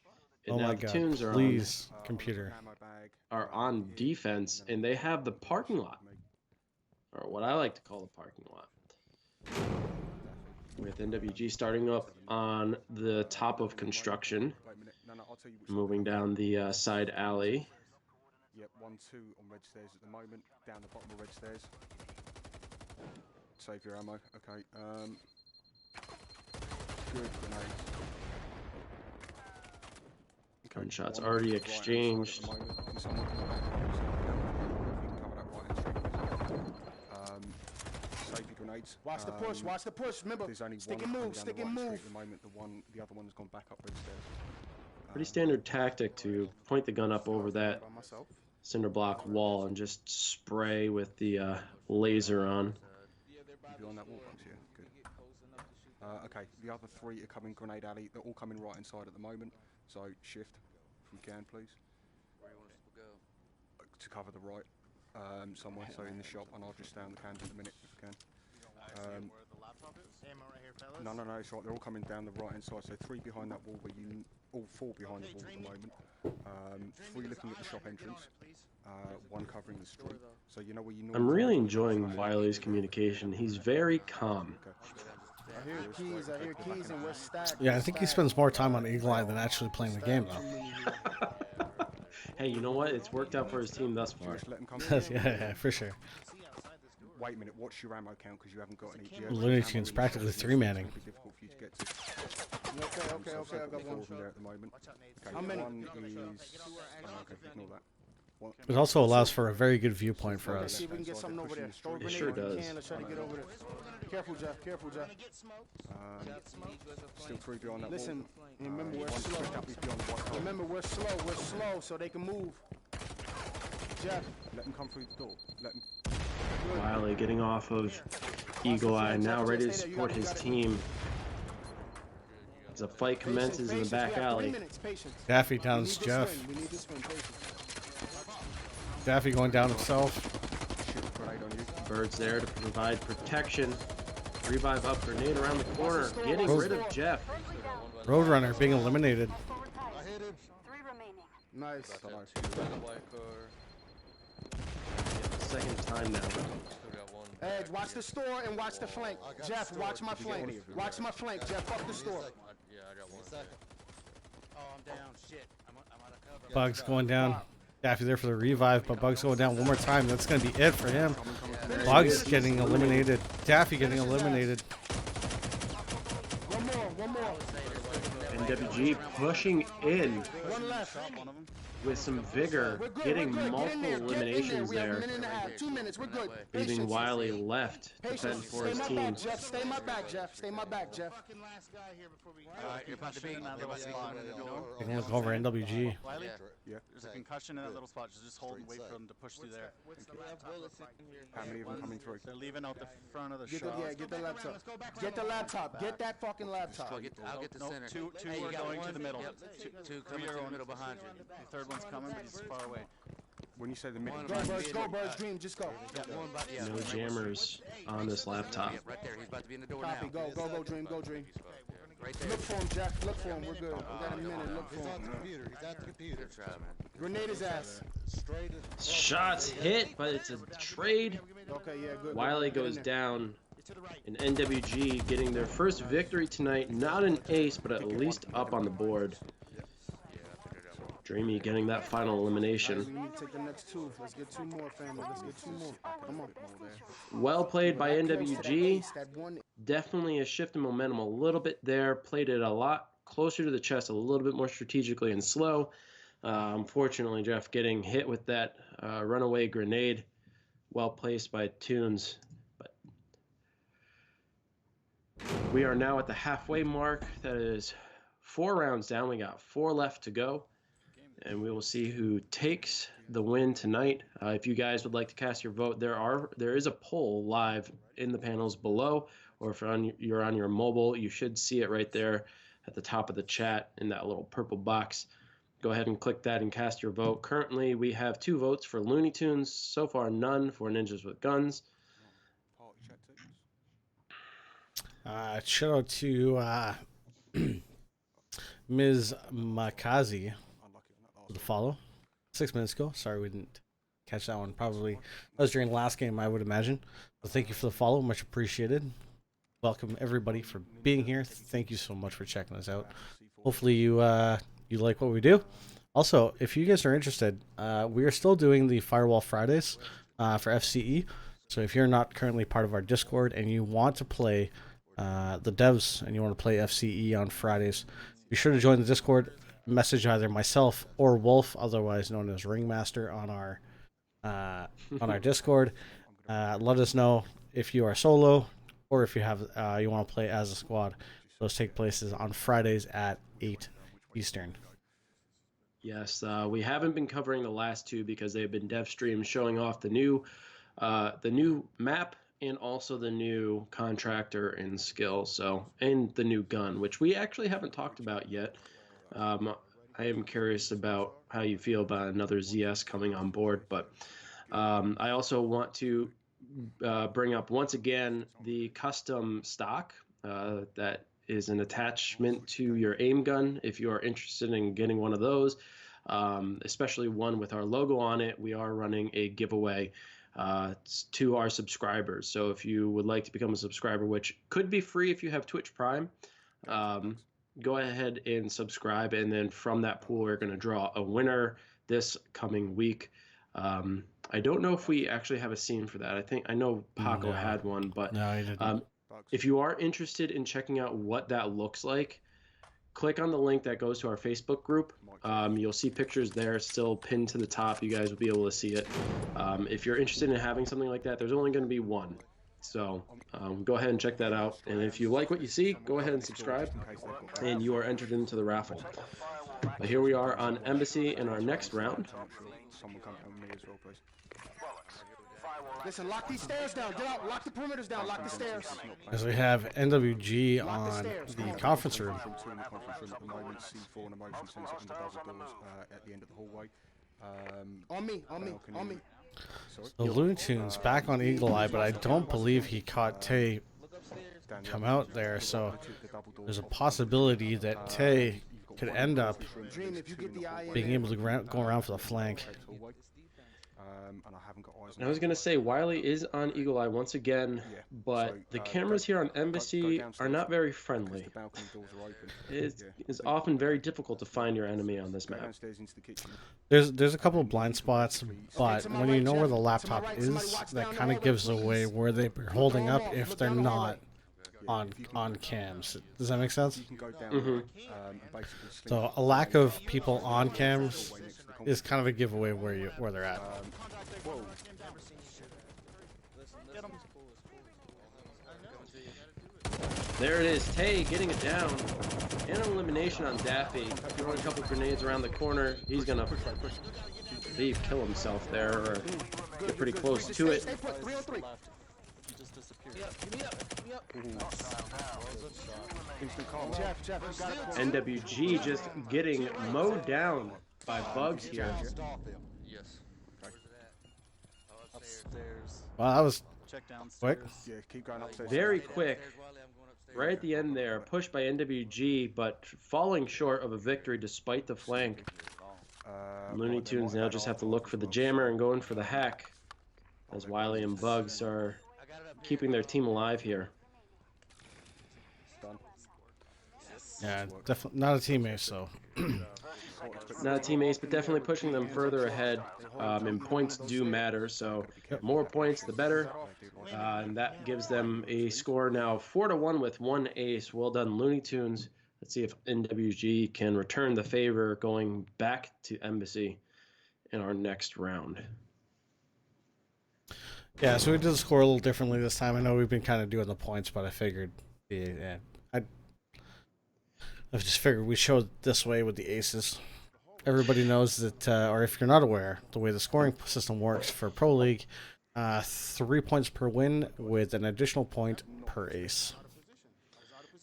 and Oh now my the God! Tunes are Please, computer. on defense, and they have the parking lot, or what I like to call the parking lot, with NWG starting up on the top of construction, moving down the side alley. Yep, 1-2 on red stairs at the moment, down the bottom of red stairs. Save your ammo, okay. Good grenade. Okay, Gunshots one already on the right-hand side exchanged. at the moment. Can someone come back on the side? If you can cover that right-hand street. Save your grenades. Watch the push. Watch the push. Remember, There's only stick one and coming move. down Stick the and right move. street at the moment. The other one's gone back up red stairs. Pretty standard tactic to point the gun up over that By myself. cinder block wall and just spray with the laser on. You on that wall box, yeah, good. Okay, the other three are coming grenade alley. They're all coming right inside at the moment. So shift, if we can, please. Where do you want us to go? To cover the right, somewhere. So in the shop, and I'll just stay on the cans in a minute if we can. Where the laptop is? Ammo right here, fellas. No, it's right. They're all coming down the right hand side. So three behind that wall, all four behind the wall at the moment. Three looking at the shop entrance. One covering the street. So you know where you. I'm really enjoying Wiley's communication. He's very calm. I hear keys. I hear keys, and we're stacked. Yeah, I think he spends more time on Eagle Eye than actually playing the game, though. Hey, you know what? It's worked out for his team thus far. Just let them come. Yeah, for sure. Wait a minute. What's your ammo count? Because you haven't got any. Looney Tunes practically three-manning. It'll be difficult for you to get to. Okay. I got one. There at the moment. Okay, How many? one is. Okay, ignore that. One, It also allows for a very good viewpoint for Let's us. see if we can get something over there. Throw a grenade sure if you does. can. Let's try to get over there. Careful, Jeff. still three behind that Listen, wall. remember we're One slow. straight up is beyond the white collar. Remember we're slow, so they can move. Jeff, Let them come through the door. Let them. Wiley getting off of Eagle Eye, now ready to support his team. As a fight commences in the back we have 3 alley. minutes, patience. Daffy We need downs this Jeff. win. We need this win, patience. Daffy going down himself. Shoot a grenade on you. Birds there to provide protection. Revive up, grenade around the corner, getting rid of Jeff. Roadrunner being eliminated. Three remaining. Nice. Got two in the white car. Second time now. Still got one. Edge, watch the store and watch the flank. Jeff, watch my flank. Watch my flank, Jeff. Fuck the store. Yeah, I got one. Oh, I'm down. Shit. I'm out of cover. Bugs going down. Daffy there for the revive, but Bugs going down one more time. That's going to be it for him. Bugs getting eliminated. Daffy getting eliminated. One more. NWG pushing in One left. with some vigor, We're good. getting we're good. multiple Get in there. eliminations We have a there, minute and a half. 2 minutes. We're good. leaving Patience. Wiley left to fend Patience. for Stay his my team. back, Jeff. Stay my back, Jeff. Stay my back, Jeff. Fucking last guy here before we. You're about to be in that little spot. They can look over NWG. Wiley, Yeah. there's a concussion in that little spot. Just hold and wait for them to push through there. How many of them coming through? They're leaving out the front of the Get the, shop. yeah, get the laptop. Get the laptop. Get that fucking laptop. I'll get the Nope, center. two Hey, you are got going one? to the middle. Yep. Two coming to the middle behind you. The third one's coming, but he's far away. When you say the middle, One Go, right Birds. mid. Go, Birds. Dream. Just go. One by, yeah, No right jammers on this laptop. Yep, right there. He's about to be in the door Copy. now. Go, Dream. Go, Dream. Right there. Look for him, Jeff. Look for him. We're good. We got a minute. Look for him. Good try, man. Grenade his ass. Shots hit, but it's a trade. Okay, yeah, good. Wiley Get in goes there. down. And NWG getting their first victory tonight. Not an ace, but at least up on the board. Dreamy getting that final We elimination. need to take the next 2. Let's get 2 more, family. Let's get 2 more. Come on. Well played by That close to that NWG. ace, that one. Definitely a shift in momentum a little bit there. Played it a lot closer to the chest, a little bit more strategically and slow. Unfortunately, Jeff getting hit with that runaway grenade. Well placed by Tunes. But we are now at the halfway mark. That is 4 rounds down. We got 4 left to go. and we will see who takes the win tonight. If you guys would like to cast your vote, there is a poll live in the panels below, or if you're on your mobile, you should see it right there at the top of the chat in that little purple box. Go ahead and click that and cast your vote. Currently, we have 2 votes for Looney Tunes. So far, none for Ninjas with Guns. Shout out to Ms. Makazi for the follow 6 minutes ago. Sorry we didn't catch that one. Probably that was during the last game, I would imagine. But thank you for the follow. Much appreciated. Welcome everybody for being here. Thank you so much for checking us out. Hopefully you like what we do. Also, if you guys are interested, we are still doing the Firewall Fridays for FCE. So if you're not currently part of our Discord and you want to play the devs and you want to play FCE on Fridays, be sure to join the Discord. Message either myself or Wolf, otherwise known as Ringmaster, on our Discord. Let us know if you are solo or if you want to play as a squad. Those take places on Fridays at 8 Eastern. Yes, we haven't been covering the last 2 because they've been dev streams showing off the new map and also the new contractor and skill, and the new gun, which we actually haven't talked about yet. I am curious about how you feel about another ZS coming on board, but I also want to bring up once again the custom stock that is an attachment to your aim gun. If you are interested in getting one of those, especially one with our logo on it, we are running a giveaway to our subscribers. So if you would like to become a subscriber, which could be free if you have Twitch Prime, go ahead and subscribe, and then from that pool we're going to draw a winner this coming week. I don't know if we actually have a scene for that. I know Paco had one, but no, he didn't. If you are interested in checking out what that looks like, click on the link that goes to our Facebook group. You'll see pictures there still pinned to the top. You guys will be able to see it. If you're interested in having something like that, there's only going to be one. So go ahead and check that out. And if you like what you see, go ahead and subscribe, and you are entered into the raffle. But here we are on Embassy in our next round. Someone come from me as well, please. Listen, lock these stairs down. Get out. Lock the perimeters down. Lock the stairs. As we have NWG on the conference room. At the moment, C4 and a motion sensor in the double doors at the end of the hallway. On me. The Looney Tunes back on Eagle Eye, but I don't believe he caught Tay come out there, so there's a possibility that Tay could end up being able to go around for the flank. I was going to say, Wiley is on Eagle Eye once again, but the cameras here on Embassy are not very friendly. It is often very difficult to find your enemy on this map. There's a couple of blind spots, but when you know where the laptop is, that kind of gives away where they're holding up if they're not on cams. Does that make sense? Mm-hmm. So a lack of people on cams is kind of a giveaway where they're at. There it is, Tay getting it down. And an elimination on Daffy. Throwing a couple grenades around the corner. He's going to kill himself there, or get pretty close to it. NWG just getting mowed down by bugs here. Wow, that was quick. Very quick. Right at the end there, pushed by NWG, but falling short of a victory despite the flank. Looney Tunes now just have to look for the jammer and go in for the hack, as Wiley and Bugs are keeping their team alive here. Yeah, definitely not a team ace, so. Not a team ace, but definitely pushing them further ahead. And points do matter, so more points the better. And that gives them a score now 4-1 with 1 ace. Well done, Looney Tunes. Let's see if NWG can return the favor going back to Embassy in our next round. Yeah, so we did the score a little differently this time. I know we've been kind of doing the points, but I figured, I just figured we showed this way with the aces. everybody knows that, or if you're not aware, the way the scoring system works for Pro League, 3 points per win with an additional point per ace.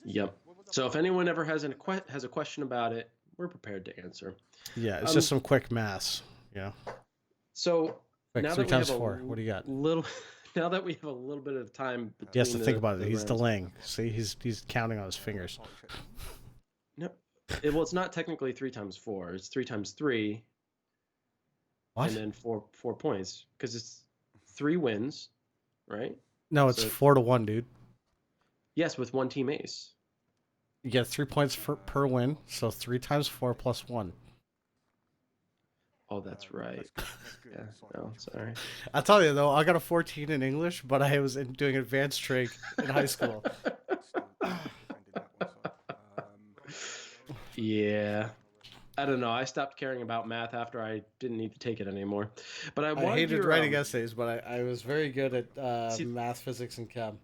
Yep. So if anyone ever has a question about it, we're prepared to answer. Yeah, it's just some quick maths. Yeah. So Quick, now 3 that we times have 4. What do you got? Now that we have a little bit of time between He has to think about it. He's rounds. delaying. See, he's counting on his fingers. No, well, it's not technically 3 times 4. It's 3 times 3. What? And then 4 points because it's 3 wins, right? No, it's 4 to 1, dude. Yes, with 1 team ace. You get 3 points per win, so 3 times 4 plus 1. Oh, that's right. Yeah, no, sorry. I'll tell you though, I got a 14 in English, but I was doing advanced trig in high school. Yeah. I don't know. I stopped caring about math after I didn't need to take it anymore. But I hated writing essays, but I was very good at math, physics, and chem.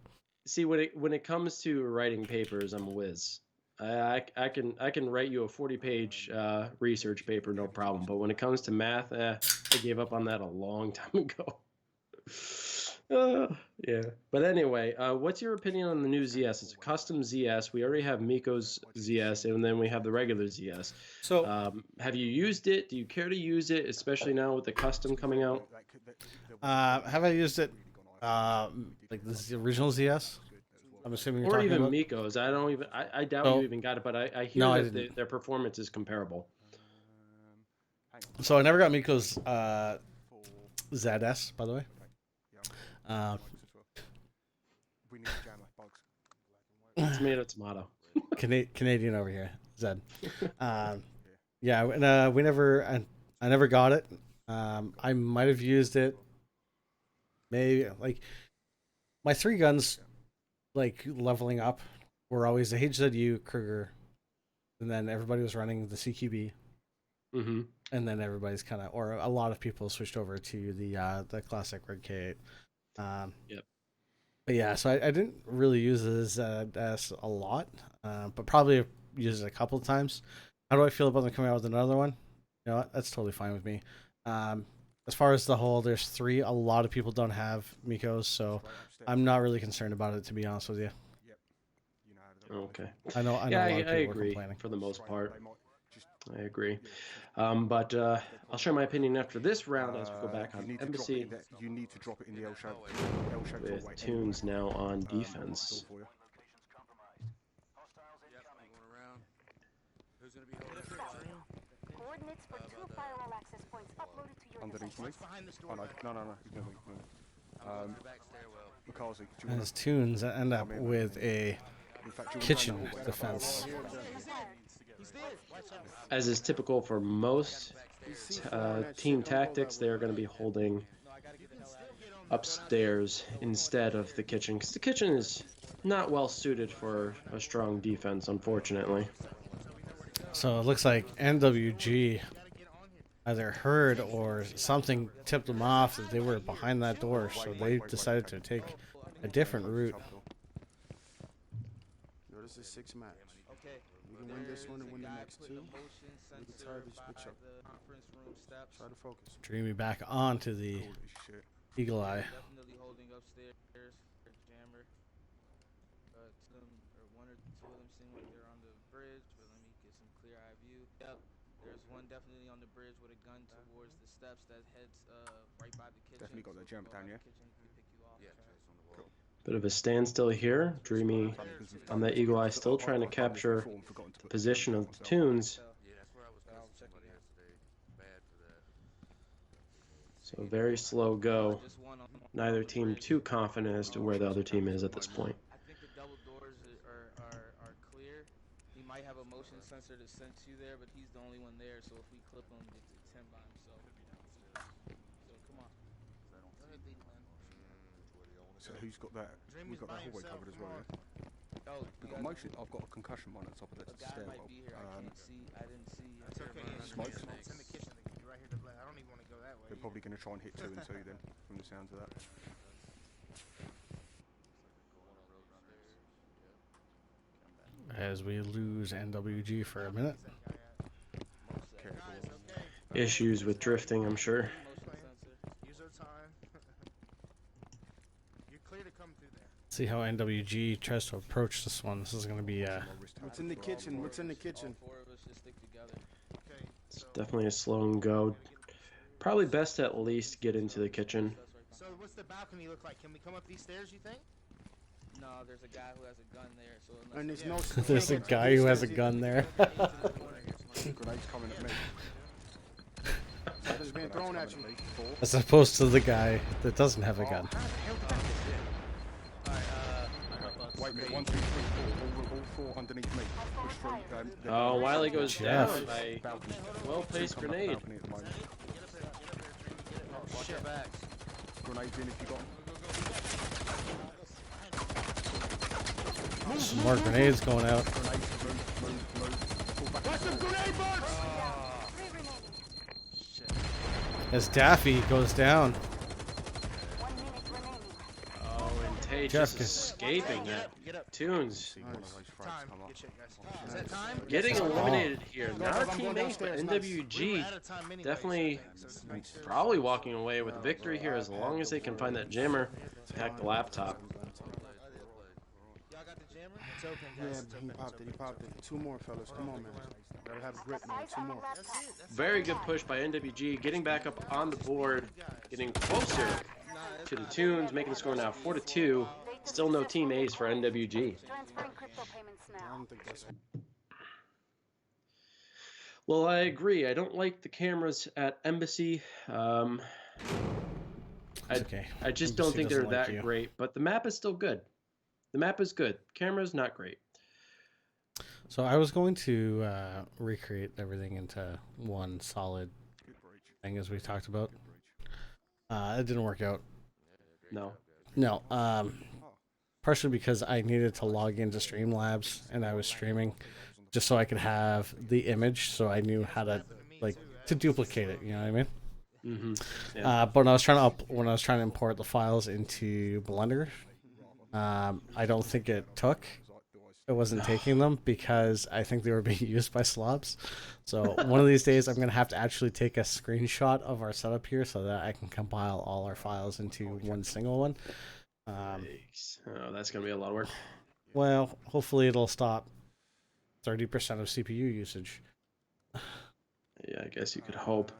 See, when it comes to writing papers, I'm a whiz. I can write you a 40-page research paper, no problem. But when it comes to math, I gave up on that a long time ago. Yeah. But anyway, what's your opinion on the new ZS? It's a custom ZS. We already have Miko's ZS, and then we have the regular ZS. So, have you used it? Do you care to use it, especially now with the custom coming out? have I used it? Like the original ZS? I'm assuming you're or talking even about? Miko's. I doubt you even got it, but I hear No, I that their performance is comparable. So I never got Miko's ZS, by the way. We need to jam bugs. Tomato. Canadian over here, Zed. Yeah, and we never. I never got it. I might have used it. Maybe like my 3 guns, like leveling up, were always the HZU Kruger, and then everybody was running the CQB. Mm-hmm. And then everybody's kind of, or a lot of people switched over to the classic Red K8. Yep. But yeah, so I didn't really use this as a lot, but probably used it a couple of times. How do I feel about them coming out with another one? You know what? That's totally fine with me. As far as the whole, there's 3. A lot of people don't have Mikos, so I'm not really concerned about it, to be honest with you. Okay. I know. Yeah, a lot of people I are agree complaining. for the most part. I agree. But I'll share my opinion after this round as we go back on Embassy You need to drop it in the L shape. with Toons now on defense. Who's going to be holding it? Coordinates for 2 firewall access points uploaded to your Underneath me? device. Behind this door. Oh, no. He's moving. Back stairwell. McCarthy, do you want As Toons end up with a kitchen defense. As is typical for most team tactics, they are going to be holding upstairs instead of the kitchen, because the kitchen is not well suited for a strong defense, unfortunately. So it looks like NWG either heard or something tipped them off that they were behind that door, so they decided to take a different route. Yo, this is 6 match. We can win this one and win the next 2. We can tie this bitch up. Try to focus. Dreamy back onto the Eagle Eye. Definitely holding upstairs. Jammer. One or 2 of them seem like they're on the bridge, but let me get some clear eye view. Yep. There's one definitely on the bridge with a gun towards the steps that heads right by the kitchen. Definitely got that jump down, yeah? Bit of a standstill here. Dreamy on that Eagle Eye, still trying to capture the position of the Toons. So very slow go. Neither team too confident as to where the other team is at this point. I think the double doors are clear. He might have a motion sensor to sense you there, but he's the only one there. So if we clip him, it's him by himself. So come on. So who's got that? We've got that hallway covered as well, yeah? Oh, We've got a motion. I've got a concussion one on top of that a guy stairwell. might be here. I can't see. I didn't see. It's okay. Smoke. It's in the kitchen. Right here. I don't even want to go that way. They're probably going to try and hit 2 and 2 then, from the sounds of that. As we lose NWG for a minute. issues with drifting, I'm sure. Use our time. You're clear to come through there. See how NWG tries to approach this one. This is going to be What's in the kitchen? What's in the kitchen? All 4 of us just stick together. Okay. It's definitely a slow and go. Probably best to at least get into the kitchen. So what's the balcony look like? Can we come up these stairs, you think? No, there's a guy who has a gun there, so And there's unless no. there's a guy who has a gun there. Grenades coming at me. It's being thrown at you. As opposed to the guy that doesn't have a gun. Alright, I got lots. Wait a minute, 1, 2, 3, 4, all 4 underneath me. Push through. Oh, Wiley goes Jeff. down by Balcony. well-placed Come up grenade. balcony at the moment. Watch your backs. Grenades in if you got 'em. Some more grenades going out. Grenades, move. Pull back. Watch them grenade bugs! Shit. As Daffy goes down. 1 minute remaining. Oh, and Tay Jeff just escaping that. Tunes See one of those frags Time. come up. Get shit, guys. Is that time? getting eliminated here. No, Not I'm our going teammates, but downstairs. We were NWG out of time anyway, definitely so thanks. probably walking away with a victory here as long as they can find that jammer to hack the laptop. Y'all got the jammer? It's open, Yeah, guys. It's he open. popped it. He popped it. 2 more, fellas. Come on, man. Gotta have grip, man. Eyes 2 on the more. laptop. Very good push by NWG, getting back up on the board, getting closer to the Tunes, making the score now 4-2. Still no team A's for NWG. Transferring crypto payments I now. don't think that's. Well, I agree. I don't like the cameras at Embassy. It's okay. I just Embassy don't think they're doesn't like that you. great, but the map is still good. The map is good. Camera's not great. So I was going to recreate everything into one solid thing as we talked about. It didn't work out. No. No, partially because I needed to log into Streamlabs and I was streaming just so I could have the image, so I knew how to to duplicate it. You know what I mean? Mm-hmm. But when I was trying to import the files into Blender, I don't think it took. It wasn't taking them because I think they were being used by slobs. So one of these days, I'm gonna have to actually take a screenshot of our setup here so that I can compile all our files into one single one. Oh, that's gonna be a lot of work. Well, hopefully it'll stop 30% of CPU usage. Yeah, I guess you could hope.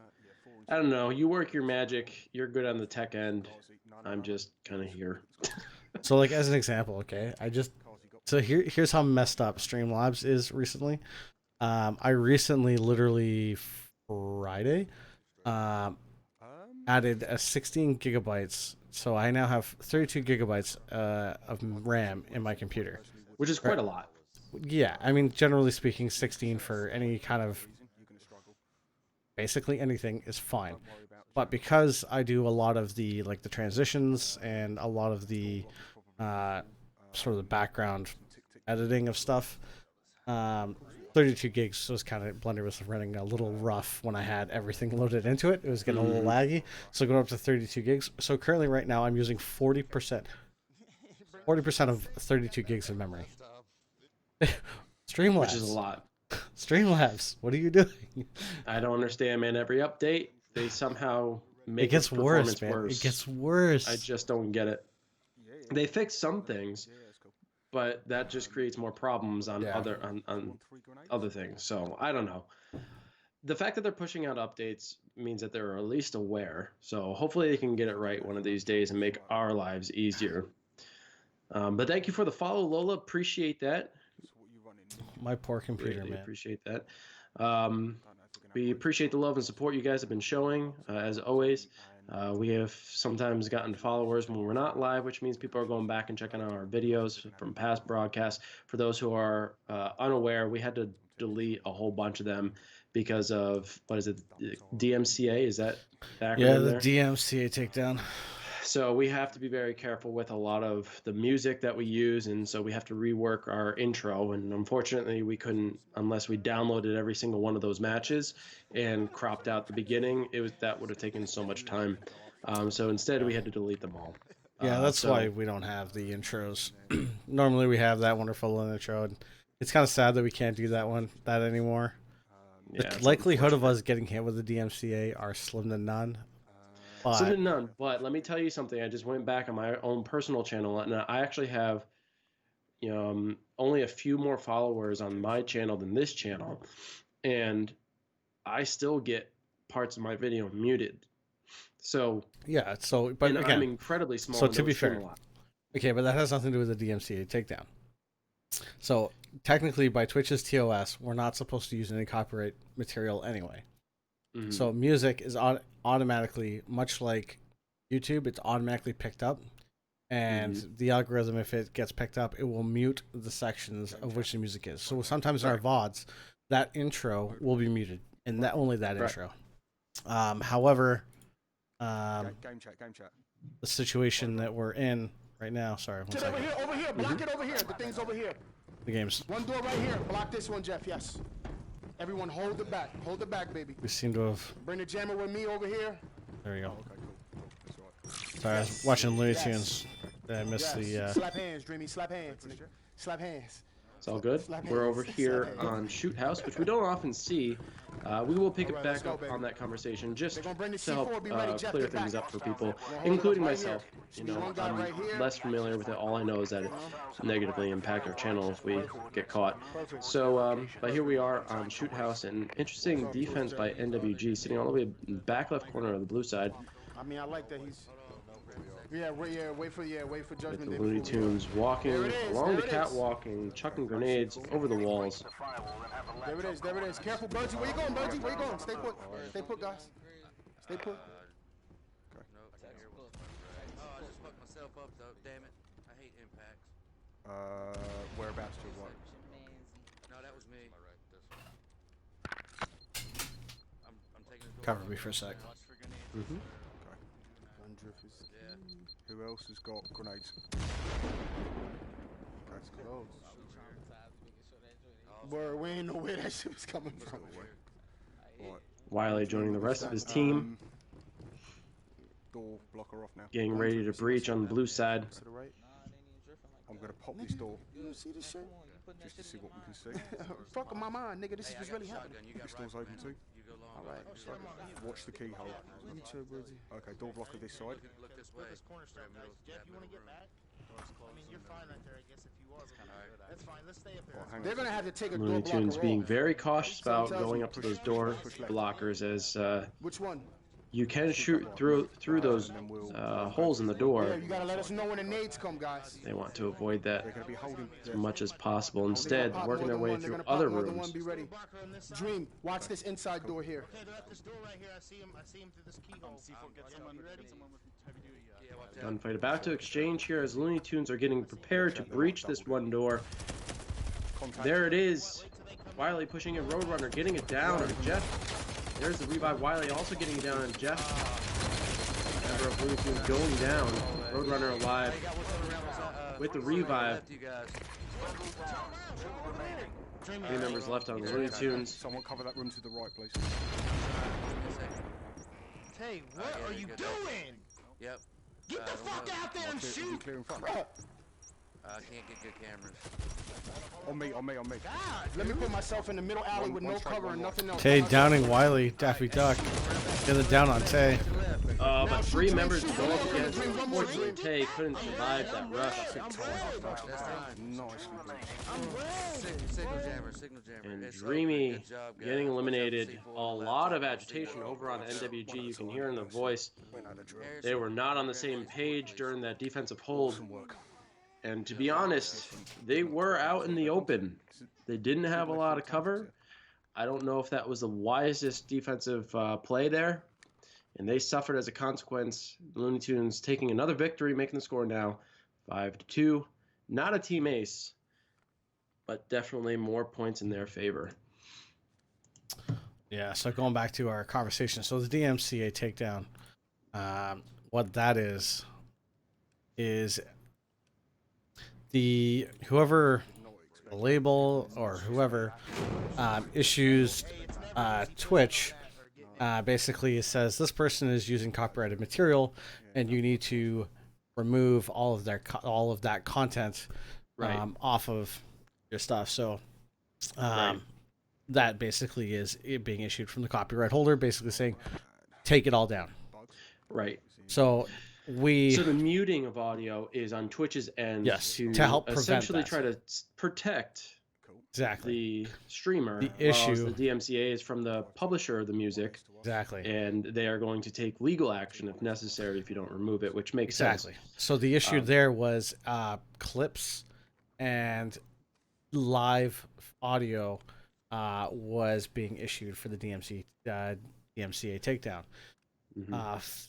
I don't know. You work your magic. You're good on the tech end. I'm just kind of here. So, like as an example, okay, here's how messed up Streamlabs is recently. I recently, literally Friday, added a 16 gigabytes. So I now have 32 gigabytes of RAM in my computer. Which is quite a lot. Yeah, I mean, generally speaking, 16 for any kind of basically anything is fine. But because I do a lot of the the transitions and a lot of the sort of the background editing of stuff, 32 gigs was kind of, Blender was running a little rough when I had everything loaded into it. It was getting a little laggy, so going up to 32 gigs. So currently right now I'm using 40% of 32 gigs of memory. Streamlabs. Which is a lot. Streamlabs, what are you doing? I don't understand, man. Every update, they somehow make It gets worse, performance man. worse. It gets worse. I just don't get it. They fix some things, but that just creates more problems on other things. So I don't know. The fact that they're pushing out updates means that they're at least aware. So hopefully they can get it right one of these days and make our lives easier. But thank you for the follow, Lola. Appreciate that. My poor computer, Really man. appreciate that. We appreciate the love and support you guys have been showing, as always. We have sometimes gotten followers when we're not live, which means people are going back and checking out our videos from past broadcasts. For those who are unaware, we had to delete a whole bunch of them because of, what is it, DMCA? Is that the acronym Yeah, the there? DMCA takedown. So we have to be very careful with a lot of the music that we use, and so we have to rework our intro. And unfortunately, we couldn't unless we downloaded every single one of those matches and cropped out the beginning. That would have taken so much time. So instead, we had to delete them all. Yeah, that's why we don't have the intros. Normally, we have that wonderful intro, and it's kind of sad that we can't do that anymore. Yeah, The it's likelihood of unfortunate. us getting hit with the DMCA are slim to none. So But none. But let me tell you something. I just went back on my own personal channel, and I actually have, only a few more followers on my channel than this channel, and I still get parts of my video muted. So yeah, so but and I'm again, incredibly small. so and to don't be stream fair, a lot. okay, but that has nothing to do with the DMCA takedown. So technically, by Twitch's TOS, we're not supposed to use any copyright material anyway. Mhm. So music is automatically, much like YouTube, it's automatically picked up, and the algorithm, if it gets picked up, it will mute the sections of which the music is. So sometimes in our VODs, that intro will be muted, and that only that intro. However, Game chat. the situation that we're in right now. Sorry, one Sit second. over here. Block it over here. The thing's over here. The game's. One door right here. Block this one, Jeff. Yes. Everyone, hold the back. Hold the back, baby. We seem to have. Bring the jammer with me over here. There we go. Okay, cool. That's all right. Sorry, I was watching Looney Yes. Tunes. I missed Yes. the. Slap hands, Dreamy. Slap hands. Slap hands. It's all good. We're over here on Shoot House, which we don't often see. We will pick it back up on that conversation just They're gonna bring the to help C4, be ready, Jeff, clear get back. things up for people, hold it including up right myself. here. One guy right here. I'm less familiar with it. All I know is that it negatively impact our channel if we get caught. So, but here we are on Shoot House, and interesting defense by NWG, sitting all the way back left corner of the blue side. I mean, I like that he's. Wait for With judgment. the Day Looney before we- Tunes walking There it is, along the there it is. catwalk and chucking grenades over the walls. There it is. There it is. Careful, Bergie. Where you going, Bergie? Where you going? Stay put. Stay put, guys. Stay put. Nope, not here. Oh, I just fucked myself up though. Damn it. I hate impacts. Whereabouts to what? No, that was me. I'm taking this door. Cover me for a sec. Yeah. Who else has got grenades? That's close. Word, we ain't know where that shit was coming from. Right. Wiley joining the rest of his team, Door blocker off now. getting ready to breach on the blue side. To the right. I'm gonna pop this door You don't see this shit? just to see what we can see. Fuck my mind, nigga. This is Hey, I what's got really the happening. shotgun. You This got door's rifle, open man. too. You go long. Alright. Watch the keyhole. Let me chill, Bergie. Okay, door blocker this side. Look this way. Corner stuff, guys. Jeff, you want to get back? I mean, you're fine right there, I guess, if you are. But that's fine. Let's stay up there. Right, hang They're on. gonna have to take a door Looney blocker Tunes being off. very cautious about going up to those door blockers, as Which one? you can shoot through those holes in the Yeah, door. you gotta let us know when the nades come, guys. They want to avoid that They're gonna be holding. as much as possible. Instead, Pop working more their than way one. They're through gonna pop other more than rooms. one. Be ready. Blocker on this side. Dream, watch this inside door here. Okay, they're at this door right here. I see him through this keyhole. Get someone, You ready? get someone with heavy duty. Yeah, watch out. Gunfight about to exchange here as Looney Tunes are getting prepared to breach this one door. Contact. There it is. Wiley pushing it, Roadrunner getting it down on Jeff. There's the revive. Wiley also getting it down on Jeff. Member of Looney Tunes going down. Roadrunner alive Hey, got one coming around was, with the right revive. left, you guys. 3 members left on Looney Tunes. Someone cover that room to the right, please. Hey, what yeah, are you you got that. doing? Yep. Get the fuck out there and Clear, shoot! clear in front. I can't get good cameras. On me. God, Let me put myself in the middle alley with no straight, cover one and right. nothing else. Tay downing Wiley, Daffy Duck. Get it down on Tay. But 3 members to go up against. Unfortunately, Tay couldn't survive that rush. Nicely Signal jammer. And It's Dreamy over. Good job, guys. getting Watch out for eliminated. C4 A on the lot of laptop. agitation over on NWG. You can hear in the voice. They were not on the same page during that defensive hold. And to be honest, they were out in the open. They didn't have a lot of cover. I don't know if that was the wisest defensive play there. And they suffered as a consequence. Looney Tunes taking another victory, making the score now 5-2. Not a team ace, but definitely more points in their favor. Yeah, so going back to our conversation. So the DMCA takedown, what that is the whoever the label or whoever issues Twitch basically it says this person is using copyrighted material and you need to remove all of that content Right. off of your stuff. So Right. that basically is it being issued from the copyright holder, basically saying, take it all down. Right. So So the muting of audio is on Twitch's end to help prevent essentially that. try to protect the streamer, the while issue. the DMCA is from the publisher of the music. Exactly. And they are going to take legal action if necessary if you don't remove it, which makes sense. So the issue there was clips and live audio was being issued for the DMCA takedown.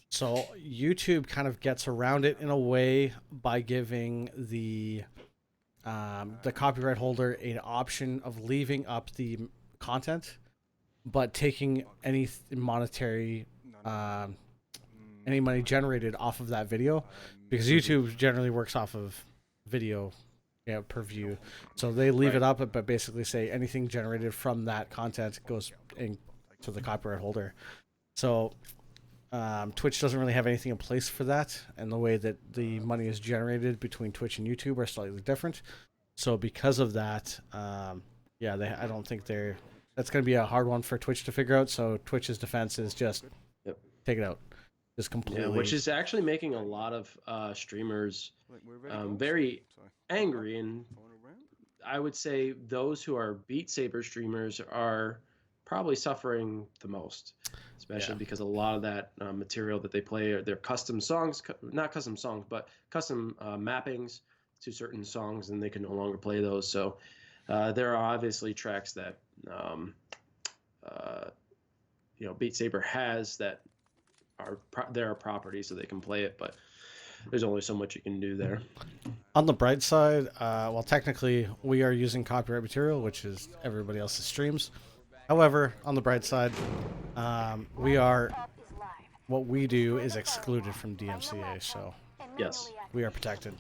So YouTube kind of gets around it in a way by giving the copyright holder an option of leaving up the content, but taking any monetary any money generated off of that video, because YouTube generally works off of video per view. So they leave it up, but basically say anything generated from that content goes to the copyright holder. So Twitch doesn't really have anything in place for that, and the way that the money is generated between Twitch and YouTube are slightly different. So because of that, I don't think that's going to be a hard one for Twitch to figure out. So Twitch's defense is just take it out. Just completely. Yeah, which is actually making a lot of streamers very angry, and I would say those who are Beat Saber streamers are probably suffering the most, especially because a lot of that material that they play are their custom songs, not custom songs, but custom mappings to certain songs, and they can no longer play those. So there are obviously tracks that Beat Saber has that are their property, so they can play it, but there's only so much you can do there. On the bright side, well, technically we are using copyright material, which is everybody else's streams. However, on the bright side, what we do is excluded from DMCA, so yes, we are protected.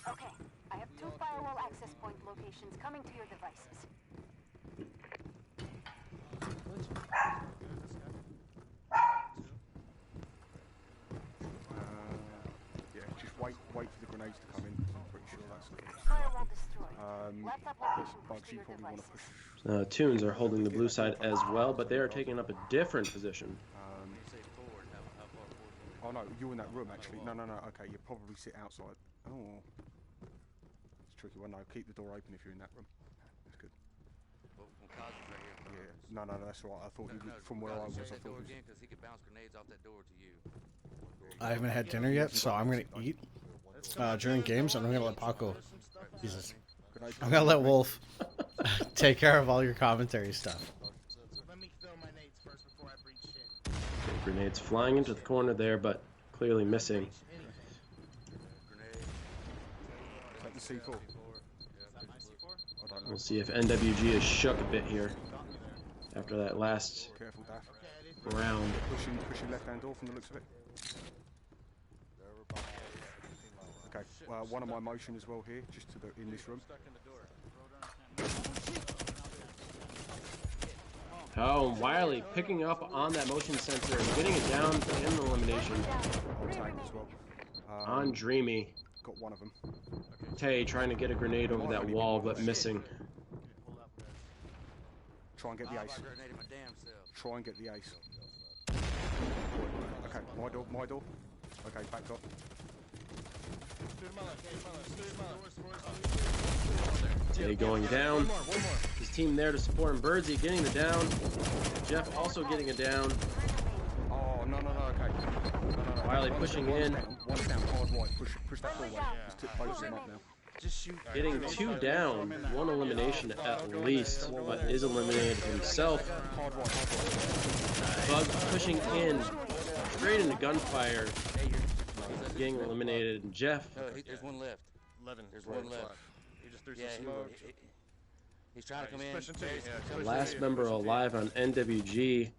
Okay, I have 2 firewall access point locations coming to your devices. Just wait for the grenades to come in. I'm pretty sure that's good. Firewall destroyed. Laptop location pushed to your devices. Tunes are holding the blue side as well, but they are taking up a different position. Oh no, you in that room actually. No. Okay, you probably sit outside. Oh, it's a tricky one. No, keep the door open if you're in that room. That's good. Yeah. No, that's all right. I thought from where I was, I thought because he could bounce grenades off that door to you. I haven't had dinner yet, so I'm gonna eat during games, and I'm gonna let Paco. Jesus. I'm gonna let Wolf take care of all your commentary stuff. Let me fill my nades first before I breach shit. Grenades flying into the corner there, but clearly missing. the C4. We'll see if NWG is shook a bit here after that last round. Pushing left-hand door from the looks of it. Okay, one of my motion as well here, just to the in this room. Oh, Wiley picking up on that motion sensor and getting it down in the elimination. Tagged as well. On Dreamy. Got one of them. Tay trying to get a grenade over that wall, but missing. Try and get the ace. Try and get the ace. Okay, my door. Okay, back up. Tay going down. His team there to support him. Birdsey getting the down. Jeff also getting a down. Oh, no, okay. No. Wiley pushing in. One down, hard right. Push that forward. Just tip both of them up now. Just shoot. Getting two down. One elimination at least, but is eliminated himself. Bug pushing in. Straight into gunfire. Getting eliminated. Jeff. No, there's one left. 11. There's one left. He just threw some smoke. He's trying to come in. Last member alive on NWG.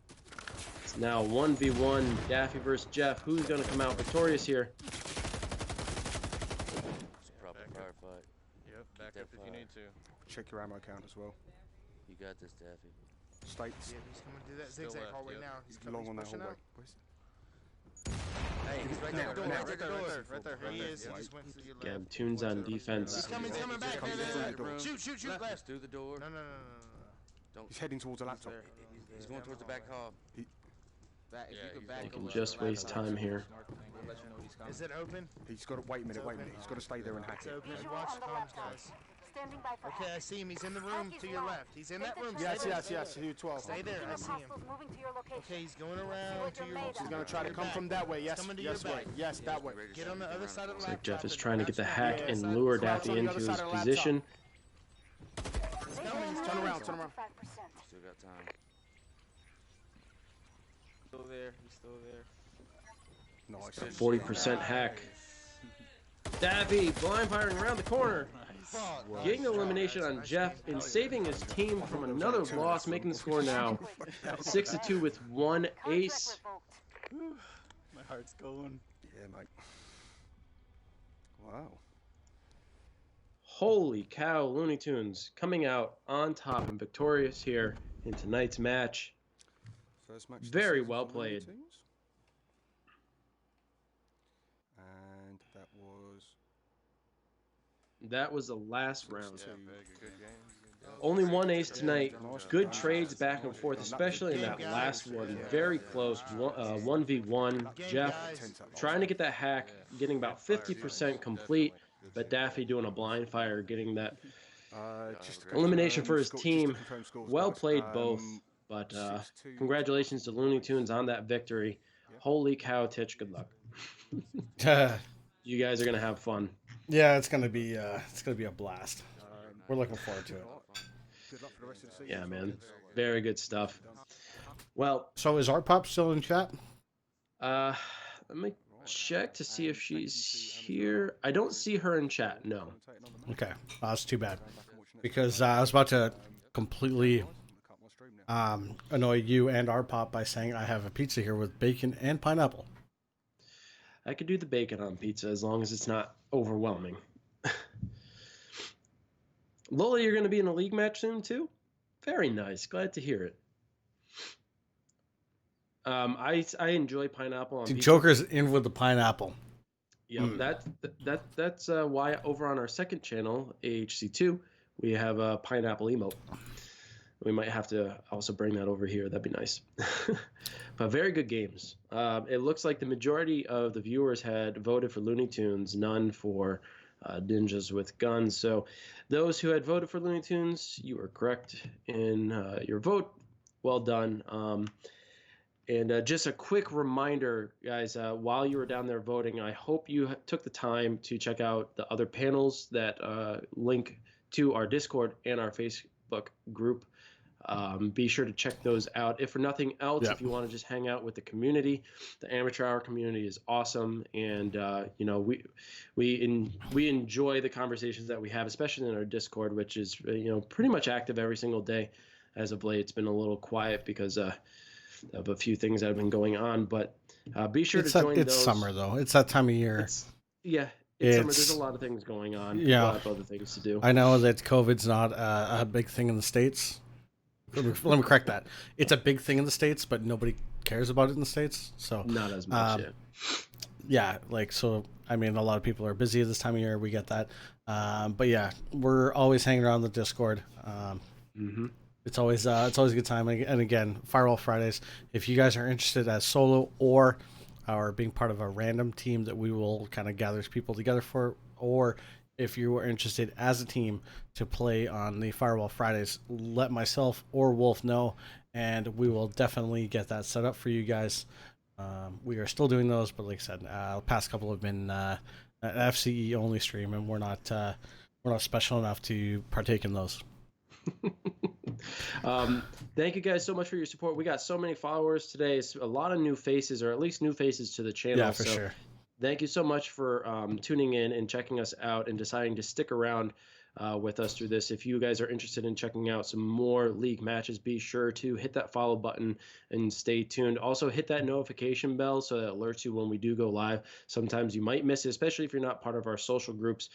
It's now 1v1. Daffy versus Jeff. Who's going to come out victorious here? It's a proper firefight. Yep, back up if you need to. Check your ammo count as well. You got this, Daffy. States. Yeah, he's coming through that zigzag hallway now. He's coming, Long on that pushing hallway. out. Hey, he's right there. Right there. He is. He just went to your left. Again, Tunes on defense. He's coming back. Shoot, glass through the door. No. He's heading towards the laptop. He's going towards the back hall. If you could back You can over to just the waste laptop, time here. we'll let you know he's coming. Is it open? He's got to wait a minute. He's got to stay there and hack It's it. open. Visual Watch on the comms, laptop. guys. Standing by for Okay, I hack. see him. He's in the room Hack is to your live. left. He's in that room. Yes, Stay there. yes. Here, 12. Stay there. I Speaking of see him. hostiles moving to your location. Okay, he's going See around what to you're your. made He's of. going to try to Your come back. from that way. He's Yes, coming to yes, your way. back. Yes, that way. Get on the other side of the Looks like laptop. Jeff is and trying to get the crouch hack down. and Yeah, lure crouch Daffy on the into other his side of the laptop. position. Turn around. 25%. Still got time. Still there. He's still there. Nice. 40% hack. Daffy blind firing around the corner. Getting the elimination on Jeff and saving his team from another loss, making the score now 6-2 with one ace. Revoked. My heart's going. Yeah, mate. Wow. Holy cow, Looney Tunes coming out on top and victorious here in tonight's match. First match. of the Very season well for Looney played. Tunes. And That was the last round. two. Only one ace tonight. Good trades back and forth, especially in that last one. Very close. 1v1. Jeff trying to get that hack, getting about 50% complete, but Daffy doing a blind fire, getting that Just to elimination confirm for his just to team. confirm scores, Well guys. played both, but 6-2. congratulations to Looney Tunes on that victory. Holy cow, Titch, good luck. You guys are gonna have fun. Yeah, it's gonna be a blast. We're looking forward to it. Good luck for the rest of the season. Yeah, man. Very good stuff. Well, So is Art Pop still in chat? let me check to see if she's here. I don't see her in chat. No. Okay, that's too bad because I was about to completely annoy you and Art Pop by saying I have a pizza here with bacon and pineapple. I could do the bacon on pizza as long as it's not overwhelming. Lola, you're going to be in a league match soon too? Very nice. Glad to hear it. I enjoy pineapple on The pizza. Joker's in with the pineapple. Yep, that's why over on our second channel, AHC2, we have a pineapple emote. We might have to also bring that over here. That'd be nice. But very good games. It looks like the majority of the viewers had voted for Looney Tunes, none for Ninjas with Guns. So those who had voted for Looney Tunes, you were correct in your vote. Well done. And just a quick reminder, guys, while you were down there voting, I hope you took the time to check out the other panels that link to our Discord and our Facebook group. Be sure to check those out. If for nothing else, if you want to just hang out with the community, the amateur hour community is awesome, and we enjoy the conversations that we have, especially in our Discord, which is pretty much active every single day. As of late, it's been a little quiet because of a few things that have been going on, but be sure to join those. It's summer though. It's that time of year. It's summer. There's a lot of things going on. Yeah. A lot of other things to do. I know that COVID's not a big thing in the States. Let me correct that. It's a big thing in the States, but nobody cares about it in the States. So Not as much yet. yeah, I mean, a lot of people are busy this time of year. We get that. But yeah, we're always hanging around the Discord. It's always a good time. And again, Firewall Fridays. If you guys are interested as solo or being part of a random team that we will kind of gather people together for, or if you are interested as a team to play on the Firewall Fridays, let myself or Wolf know, and we will definitely get that set up for you guys. We are still doing those, but like I said, the past couple have been an FCE only stream, and we're not special enough to partake in those. Thank you guys so much for your support. We got so many followers today. It's a lot of new faces, or at least new faces to the channel. Yeah, for sure. Thank you so much for tuning in and checking us out and deciding to stick around with us through this. If you guys are interested in checking out some more league matches, be sure to hit that follow button and stay tuned. Also, hit that notification bell so that it alerts you when we do go live. Sometimes you might miss it, especially if you're not part of our social groups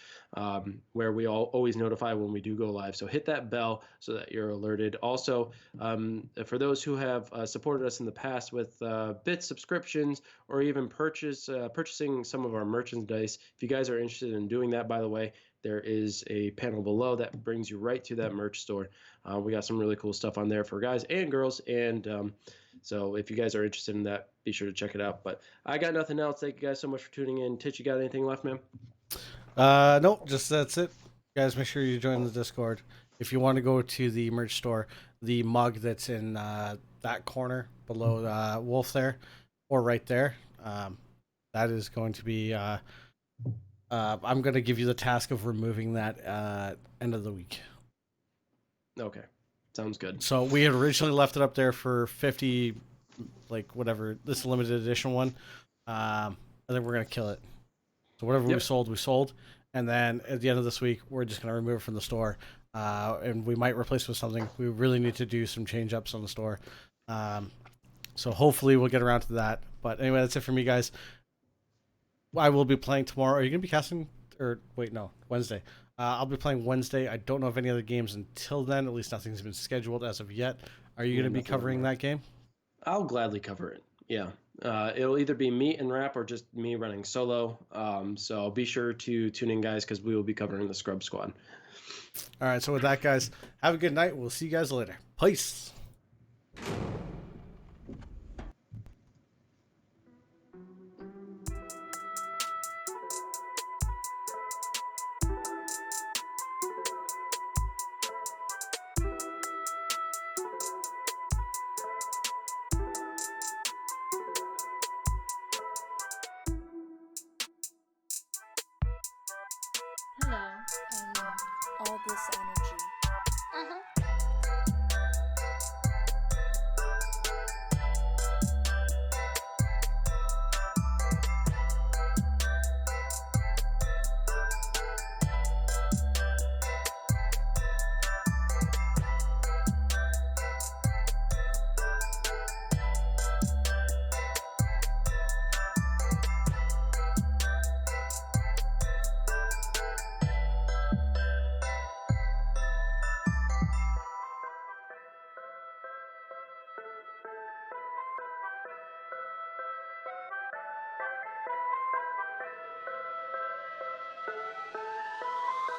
where we always notify when we do go live. So hit that bell so that you're alerted. Also, for those who have supported us in the past with bit subscriptions or even purchasing some of our merchandise, if you guys are interested in doing that, by the way, there is a panel below that brings you right to that merch store. We got some really cool stuff on there for guys and girls, and so if you guys are interested in that, be sure to check it out. But I got nothing else. Thank you guys so much for tuning in. Titch, you got anything left, man? Nope, just that's it. Guys, make sure you join the Discord. If you want to go to the merch store, the mug that's in that corner below Wolf there, or right there, that is going to be... I'm going to give you the task of removing that end of the week. Okay. Sounds good. So we had originally left it up there for 50, like whatever, this limited edition one. And then we're going to kill it. So whatever we sold. And then at the end of this week, we're just going to remove it from the store. And we might replace it with something. We really need to do some change ups on the store. So hopefully we'll get around to that. But anyway, that's it for me, guys. I will be playing tomorrow. Are you going to be casting? Or wait, no, Wednesday. I'll be playing Wednesday. I don't know of any other games until then. At least nothing's been scheduled as of yet. Are you going to be covering that game? I'll gladly cover it. Yeah. It'll either be me and Rap or just me running solo. So be sure to tune in, guys, because we will be covering the Scrub Squad. All right. So with that, guys, have a good night. We'll see you guys later. Peace. Hello. All this energy.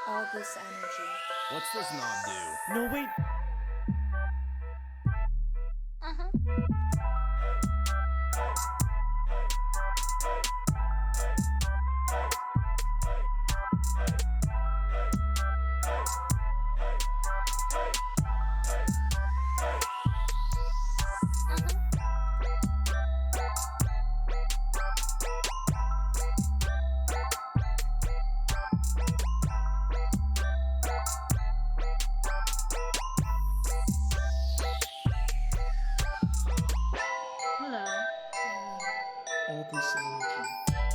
All this energy. What's this knob do? No, wait. Hello. All this energy.